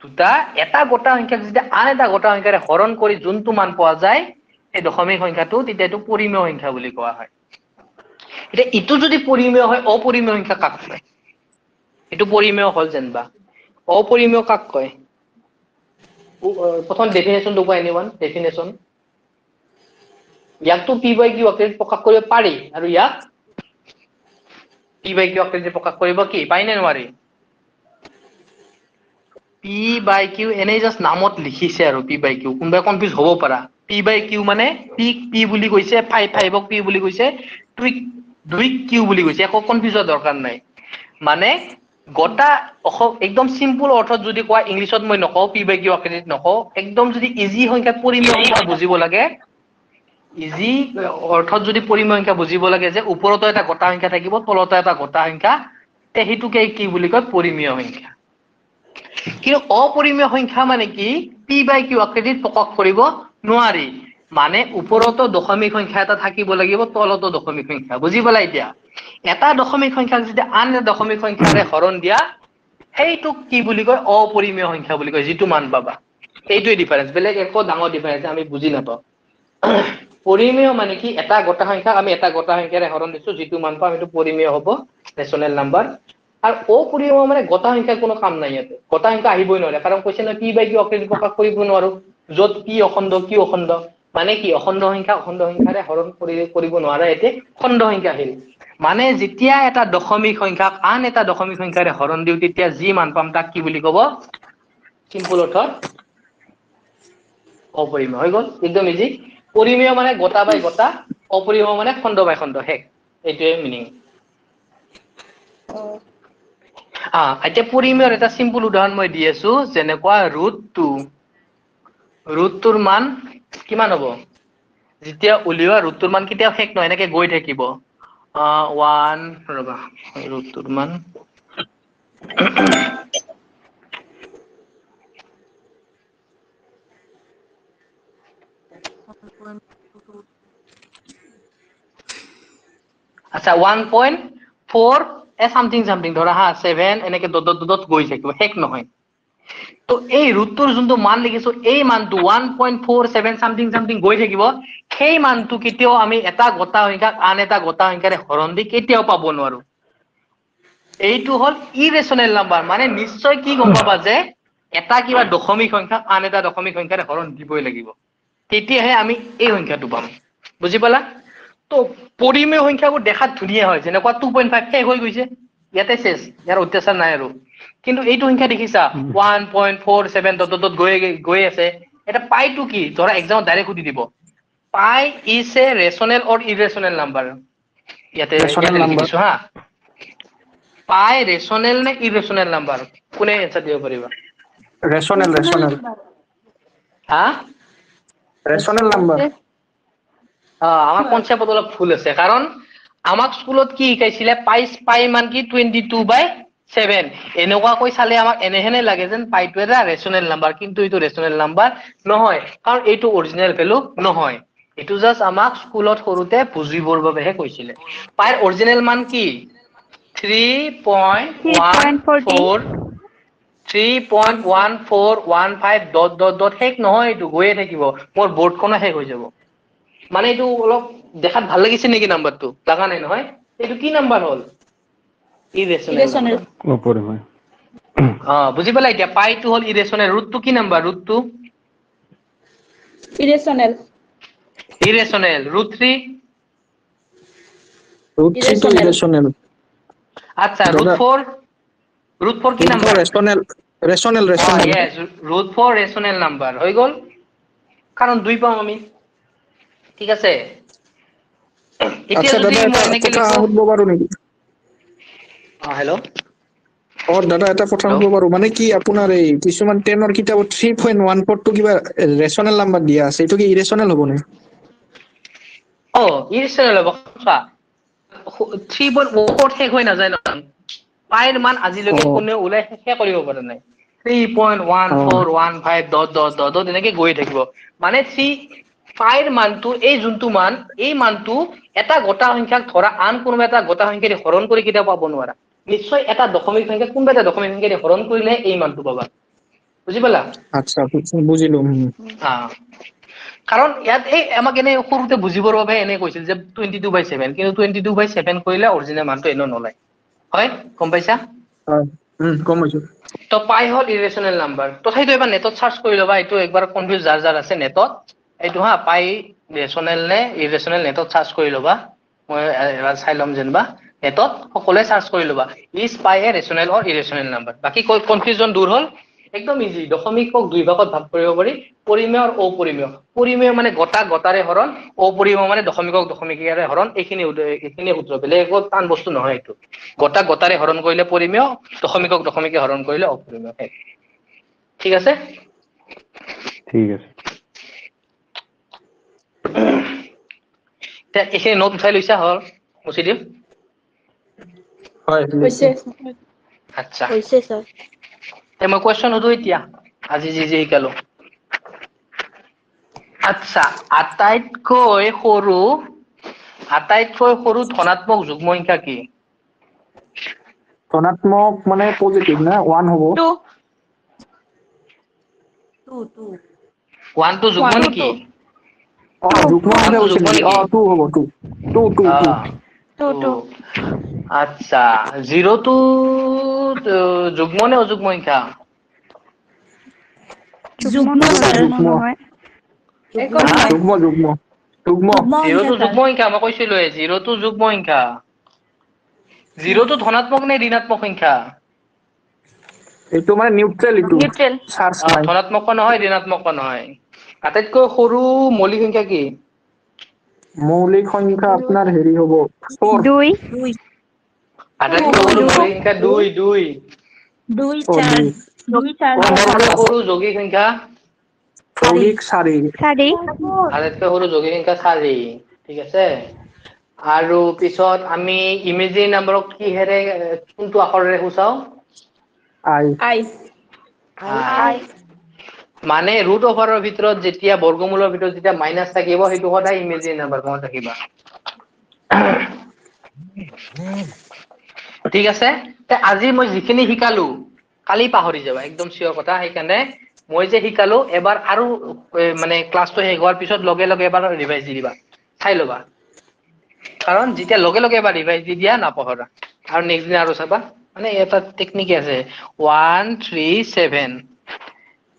দুটা এটা গোটা সংখ্যাক যেতিয়া আন এটা গোটা সংখ্যাৰে হৰণ কৰি যোনটো মান পোৱা যায়, এই দশমিক সংখ্যাটো, তেতিয়া এইটো পৰিমেয় সংখ্যা বুলি কোৱা হয়। এতিয়া ইটো যদি পৰিমেয় হয়, অপৰিমেয় সংখ্যা কাক কয়? এইটো পৰিমেয় হল যেনিবা, অপৰিমেয় কাক কয়? প্ৰথম ডেফিনেশ্যনটো কোৱা, এনিওয়ান ডেফিনেশ্যন। ইয়াকতো P/Q আকৃতিত প্ৰকাশ কৰিব পাৰি, আৰু ইয়াক P/Q আকৃতিত প্ৰকাশ কৰিব কি পাৰি নে নোৱাৰি? P/Q এনেই জাষ্ট নামত লিখিছে আৰু P/Q, কোনোবাই কনফিউজ হ'ব পাৰা। P/Q মানে P বুলি কৈছে, 5ক P বুলি কৈছে, 2ক Q বুলি কৈছে, একো কনফিউজৰ দৰকাৰ নাই। মানে গোটা একদম চিম্পুল অৰ্থত যদি কোৱা, ইংলিছত মই নকওঁ, P/Q আকৃতিত নকওঁ, একদম যদি ইজি সংখ্যাত পৰিমেয় সংখ্যা বুজিব লাগে, ইজি অৰ্থত যদি পৰিমেয় সংখ্যা বুজিব লাগে, যে ওপৰতো এটা গোটা সংখ্যা থাকিব, তলতো এটা গোটা সংখ্যা, তে সেইটোকে কি বুলি কয়? পৰিমেয় সংখ্যা। কিন্তু অপৰিমেয় সংখ্যা মানে কি? P/Q আকৃতিত প্ৰকাশ কৰিব নোৱাৰি। মানে ওপৰতো দশমিক সংখ্যা এটা থাকিব লাগিব, তলতো দশমিক সংখ্যা। বুজি পালা এতিয়া? এটা দশমিক সংখ্যাক যদি আন এটা দশমিক সংখ্যাৰে হৰণ দিয়া, সেইটোক কি বুলি কয়? অপৰিমেয় সংখ্যা বুলি কয়, যিটো মান পাবা। এইটোৱে ডিফাৰেন্স, বেলেগ একো ডাঙৰ ডিফাৰেন্স আমি বুজি নাপাওঁ। পৰিমেয় মানে কি? এটা গোটা সংখ্যাক আমি এটা গোটা সংখ্যাৰে হৰণ দিছো, যিটো মান পাম সেইটো পৰিমেয় হ'ব, ৰেচনেল নাম্বাৰ। আৰু অপৰিমেয় মানে গোটা সংখ্যাৰ কোনো কাম নাই ইয়াতে, গোটা সংখ্যা আহিবই নোৱাৰে, কাৰণ কৈছে নহয় P/Q আকৃতিত প্ৰকাশ কৰিব নোৱাৰো, য'ত P অখণ্ড, Q অখণ্ড। মানে কি? অখণ্ড সংখ্যাৰে হৰণ কৰিব নোৱাৰা, ইয়াতে খণ্ড সংখ্যা আহিল। মানে যেতিয়া এটা দশমিক সংখ্যাক আন এটা দশমিক সংখ্যাৰে হৰণ দিওঁ, তেতিয়া যি মান পাম তাক কি বুলি কব? চিম্পুল অৰ্থত অপৰিমেয়। হৈ গল, একদম ইজি। পৰিমেয় মানে গোটা বাই গোটা, অপৰিমেয় মানে খণ্ড বাই খণ্ড, শেষ। এইটোৱে মিনিং। এতিয়া পৰিমেয়ৰ এটা চিম্পুল উদাহৰণ মই দি আছো, যেনেকুৱা √2। √2ৰ মান কিমান হ'ব? যেতিয়া উলিওৱা √2ৰ মান কেতিয়াও শেষ নহয়, এনেকে গৈ থাকিব। 1 ৰবা, √2ৰ মান আচ্ছা 1.4 সামথিং সামথিং ধৰা হা 7 এনেকে ডট গৈ থাকিব শেষ নহয় তো এই ৰুটটোৰ যোনটো মান লিখিছো এই মানটো 1.47 সামথিং সামথিং গৈ থাকিব সেই মানটো কেতিয়াও আমি এটা গটা সংখ্যাক আন এটা গটা সংখ্যাৰে হৰণ দি কেতিয়াও পাব নোৱাৰো এইটো হল ইৰেশনেল নাম্বাৰ মানে নিশ্চয় কি গম পাবা যে এটা কিবা দশমিক সংখ্যা আন এটা দশমিক সংখ্যাৰে হৰণ দিবই লাগিব তেতিয়াহে আমি এই সংখ্যাটো পাম বুজি পালা তো পৰিমেয় সংখ্যাবোৰ দেখাত ধুনীয়া হয় যেনেকুৱা 2.5 শেষ হৈ গৈছে ইয়াতে শেষ ইয়াৰ অত্যাচাৰ নাই আৰু কিন্তু এইটো সংখ্যা দেখিছা 1.47 ডট গৈ আছে এটা পাইটো কি ধৰা এক্সামত ডাইৰেক্ট সুধি দিব পাই ইজ এ ৰেশনেল অৰ ইৰেশনেল নাম্বাৰ ইয়াতে লিখিছো হা পাই ৰেশনেল নে ইৰেশনেল নাম্বাৰ কোনে এনসাৰ দিব পাৰিবা ৰেশনেল হা ৰেশনেল নাম্বাৰ আমাৰ কনসেপ্ট অলপ ভুল আছে কাৰণ আমাক স্কুলত কি শিকাইছিলে পাই মান কি 22/7 এনেকুৱা কৈ চালে আমাক এনেহেনে লাগে যেন পাইটো এটা ৰেশনেল নাম্বাৰ কিন্তু এইটো ৰেশনেল নাম্বাৰ নহয় কাৰণ এইটো অৰিজিনাল ভ্যালু নহয় এইটো জাস্ট আমাক স্কুলত সৰুতে বুজিবৰ বাবেহে কৈছিলে পাইৰ অৰিজিনাল মান কি 3.14 3.1415 ডট শেষ নহয় এইটো গৈয়ে থাকিব মোৰ বোৰ্ডখনো শেষ হৈ যাব মানে এইটো অলপ দেখাত ভাল লাগিছে নেকি নাম্বাৰটো লাগা নাই নহয় এইটো কি নাম্বাৰ হল ইৰেশনেল অপৰিমেয় বুজি পালা এতিয়া পাইটো হল ইৰেশনেল ৰুটটো কি নাম্বাৰ ৰুটটো ইৰেশনেল ৰুট 3 ৰুট 3 টো ইৰেশনেল আচ্ছা ৰুট 4 কি নাম্বাৰ ৰেশনেল yes ৰুট 4 ৰেশনেল নাম্বাৰ হৈ গল কাৰণ 2 পাম আমি ঠিক আছে এতিয়া আচ্ছা যদি দাদা মই এটা এনেকে কথা লিখো সুধিব পাৰো নেকি হেল্ল' দাদা এটা কথা সুধিব পাৰো মানে কি আপোনাৰ এই কিছুমান 10 ৰ কিতাপত 3.14 টো কিবা ৰেশনেল নাম্বাৰ দিয়া আছে এইটো কি ইৰেশনেল হ'ব নে ইৰেশনেল হ'ব 3.14 শেষ হৈ নাযায় নহয় পাইৰ মান আজিলৈকে কোনে ওলাই শেষ কৰিব পৰা নাই 3.1415 ডট এনেকে গৈ থাকিব মানে 3 পাইৰ মানটো এই যোনটো মান এই মানটো এটা গটা সংখ্যাক ধৰা আন কোনোবা এটা গটা সংখ্যাৰে হৰণ কৰি কিটা পাব নোৱাৰা নিশ্চয় এটা দশমিক সংখ্যা কোনোবা এটা দশমিক সংখ্যাৰে হৰণ কৰিলে এই মানটো পাবা বুজি পালা আচ্ছা বুজিলো কাৰণ ইয়াত এই আমাক এনে সৰুতে বুজিবৰ বাবে এনে কৈছিল যে 22/7 কিন্তু 22/7 কৰিলে অৰিজিনেল মানটো এনে নলয় হয় গম পাইছা হয় গম পাইছো তো পাই হল ইৰেশনেল নাম্বাৰ তথাপিতো এবাৰ নেটত সাৰ্চ কৰি লবা এইটো একবাৰ কনফিউজ যাৰ আছে নেটত এইটো হা পাই ৰেশনেল নে ইৰেশনেল নেটত সাৰ্চ কৰি লবা মই এবাৰ চাই লম যেনবা নেটত সকলোৱে সাৰ্চ কৰি লবা ইজ পাই এ ৰেশনেল অৰ ইৰেশনেল নাম্বাৰ বাকি কনফিউজন দূৰ হল একদম ইজি দশমিকক দুই ভাগত ভাগ কৰিব পাৰি পৰিমেয় আৰু অপৰিমেয় পৰিমেয় মানে গটাৰে হৰণ অপৰিমেয় মানে দশমিকক দশমিকেৰে হৰণ এইখিনি সূত্ৰ বেলেগ একো টান বস্তু নহয় এইটো গটাৰে হৰণ কৰিলে পৰিমেয় দশমিকক দশমিকে হৰণ কৰিলে অপৰিমেয় ঠিক আছে এইখিনি নোট উঠাই লৈছা হল মুছি দিম হয় আচ্ছা হৈছে স্যাৰ মই কোৱেশ্চন সুধো এতিয়া আজি যি শিকালো আচ্ছা আটাইতকৈ সৰু ধনাত্মক যুগ্ম সংখ্যা কি ধনাত্মক মানে পজিটিভ না 1 হ'ব 1 টো যুগ্ম নেকি যুগ্ম সংখ্যা কৈছিল 2 হ'ব 2 আচ্ছা 0 টো যুগ্ম নে অযুগ্ম সংখ্যা যুগ্ম যুগ্ম 0 টো যুগ্ম সংখ্যা মই কৈছিলো 0 টো যুগ্ম সংখ্যা 0 টো ধনাত্মক নে ঋণাত্মক সংখ্যা এইটো মানে নিউট্ৰেল এইটো নিউট্ৰেল চাৰ্জ নাই ধনাত্মক নহয় ঋণাত্মক নহয় আটাইতকৈ সৰু মৌলিক সংখ্যা কি মৌলিক সংখ্যা আপোনাৰ হেৰি হ'ব 4 2 আটাইতকৈ সৰু মৌলিক সংখ্যা 2 সৰু যৌগিক সংখ্যা যৌগিক 4 4 আটাইতকৈ সৰু যৌগিক সংখ্যা 4 ঠিক আছে আৰু পিছত আমি ইমেজিনাৰী নাম্বাৰক কিহেৰে কোনটো আখৰেৰে সূচাও আই মানে ৰুট ওভাৰৰ ভিতৰত যেতিয়া বৰ্গমূলৰ ভিতৰত যেতিয়া মাইনাস থাকিব সেইটো সদায় ইমেজিনাৰী নাম্বাৰ মনত ৰাখিবা ঠিক আছে তে আজি মই যিখিনি শিকালো কালি পাহৰি যাবা একদম চিয়ৰ কথা সেইকাৰণে মই যে শিকালো এবাৰ আৰু মানে ক্লাছটো শেষ হোৱাৰ পিছত লগে লগে এবাৰ ৰিভাইজ দি দিবা চাই ল'বা কাৰণ যেতিয়া লগে লগে এবাৰ ৰিভাইজ দি দিয়া নাপাহৰা আৰু নেক্সট দিন আৰু চাবা মানে এটা টেকনিক আছে 1 3 7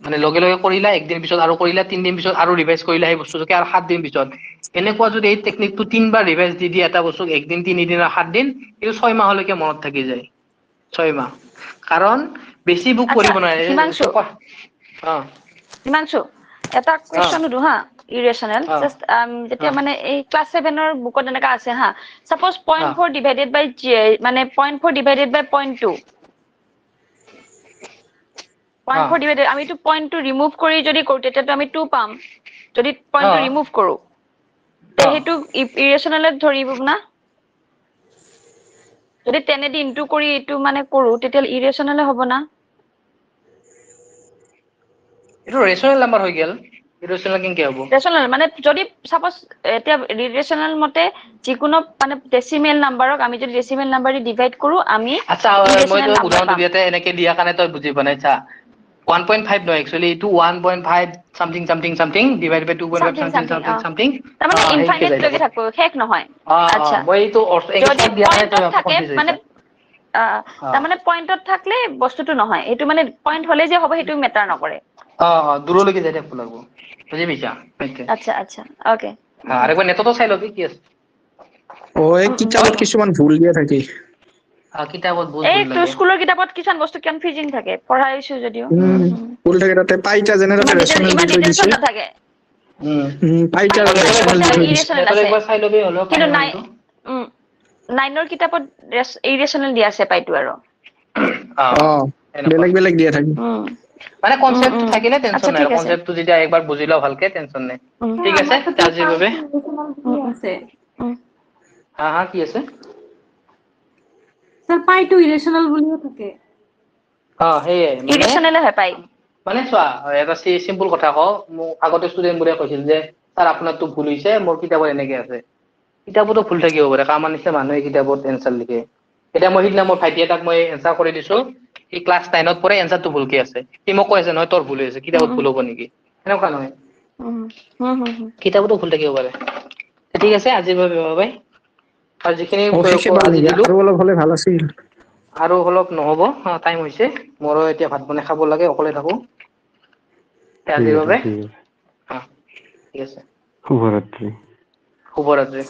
মানে লগে লগে কৰিলা একদিন পিছত আৰু কৰিলা 3 দিন পিছত আৰু ৰিভাইজ কৰিলা সেই বস্তুটোকে আৰু 7 দিন পিছত এনেকুৱা যদি এই টেকনিকটো 3বাৰ ৰিভাইজ দি দিয়া এটা বস্তু একদিন 3 দিন আৰু 7 দিন এই 6 মাহলৈকে মনত থাকি যায় 6 মাহ কাৰণ বেছি বুক পঢ়িব নোৱাৰে হিমাংশু এটা কোৱেশ্চন সুধো হা ইৰেশনাল জাস্ট যেতিয়া মানে এই ক্লাস 7 ৰ বুকত এনেকা আছে হা সাপোজ 0.4 ডিভাইডেড বাই মানে 0.4 ডিভাইডেড বাই 0.2 0.4 ডিভাইডেড আমি তো 0.2 ৰিমুভ কৰি যদি কৰো তেতিয়াতো আমি 2 পাম যদি 0.2 ৰিমুভ কৰো তে হেতু ইৰেশনালত ধৰিব না যদি 10 দি ইনটু কৰি এটো মানে কৰো তেতিয়া ইৰেশনালে হ'ব না এটো ৰেশনাল নাম্বাৰ হৈ গেল ইৰেশনাল কেনকে হ'ব ৰেশনাল মানে যদি সাপোজ এতিয়া ৰেশনাল মতে যিকোনো মানে ডেসিমেল নাম্বাৰক আমি যদি ডেসিমেল নাম্বাৰ দি ডিভাইড কৰো আমি আচ্ছা মই তো উদাহৰণ দিয়াতে এনেকে দিয়া কাৰণে তই বুজি বনাইছা 1.5 no actually to 1.5 something something something divided by 2.5 something something something তাৰ মানে ইনফাইনাইট লৈকে থাকো শেষ নহয় আচ্ছা মই তো এক্সট্ৰা দিয়া নাই তই থাকে মানে তাৰ মানে পয়েন্টত থাকলে বস্তুটো নহয় এটো মানে পয়েন্ট হলে যে হ'ব হেতু মেটাৰ নকৰে দূৰলৈকে যাই থাকিব লাগিব বুজি পাইছা আচ্ছা আচ্ছা ওকে আৰু একবাৰ নেটতো চাই লবি কি আছে এই কিতাপত কিছুমান ভুল দিয়া থাকে কিতাপত বহুত এই ভুল তো লাগে স্কুলৰ কিতাপত কিছুমান বস্তু কনফিউজিং থাকে পঢ়াইছো যদিও ভুল থাকে তাতে পাইটা জেনেৰেল ৰেশনাল দি থৈ দিছে থাকে পাইটা ৰেশনাল দি থৈ দিছে নেটত একবাৰ চাই লবি হলো কিন্তু 9ৰ কিতাপত ইৰেশনাল দিয়া আছে পাইটো আৰু বেলেগ বেলেগ দিয়া থাকে মানে কনসেপ্ট থাকিলে টেনশন নাই কনসেপ্টটো যেতিয়া একবাৰ বুজিলা ভালকে টেনশন নাই ঠিক আছে আজিৰ বাবে আছে হা কি আছে স্যাৰ পাই টু ইৰেশনাল বুলিও থাকে হেই ইৰেশনালে হয় পাই মানে চোৱা এটা সিম্পল কথা কও মোক আগতে ষ্টুডেন্ট বোৰে কৈছিল যে স্যাৰ আপোনাৰটো ভুল হৈছে মোৰ কিতাপত এনেকে আছে কিতাপতো ভুল থাকিব পাৰে কামান নিছে মানুহে কিতাপত এনসাৰ লিখে এটা মই হিদিনা মোৰ ভাইটি এটাক মই এনসাৰ কৰি দিছো এই ক্লাস 9 ত পৰে এনসাৰটো ভুলকে আছে সি মোক কৈছে নহয় তোৰ ভুল হৈছে কিতাপত ভুল হ'ব নেকি এনেকুৱা নহয় কিতাপতো ভুল থাকিব পাৰে ঠিক আছে আজিৰ বাবে বাই আৰু যিখিনি আজি দিলো আৰু অলপ হলে ভাল আছিল আৰু অলপ নহব টাইম হৈছে মোৰো এতিয়া ভাত বনাই খাব লাগে অকলে থাকো আজিৰ বাবে ঠিক আছে শুভৰাত্ৰি শুভৰাত্ৰি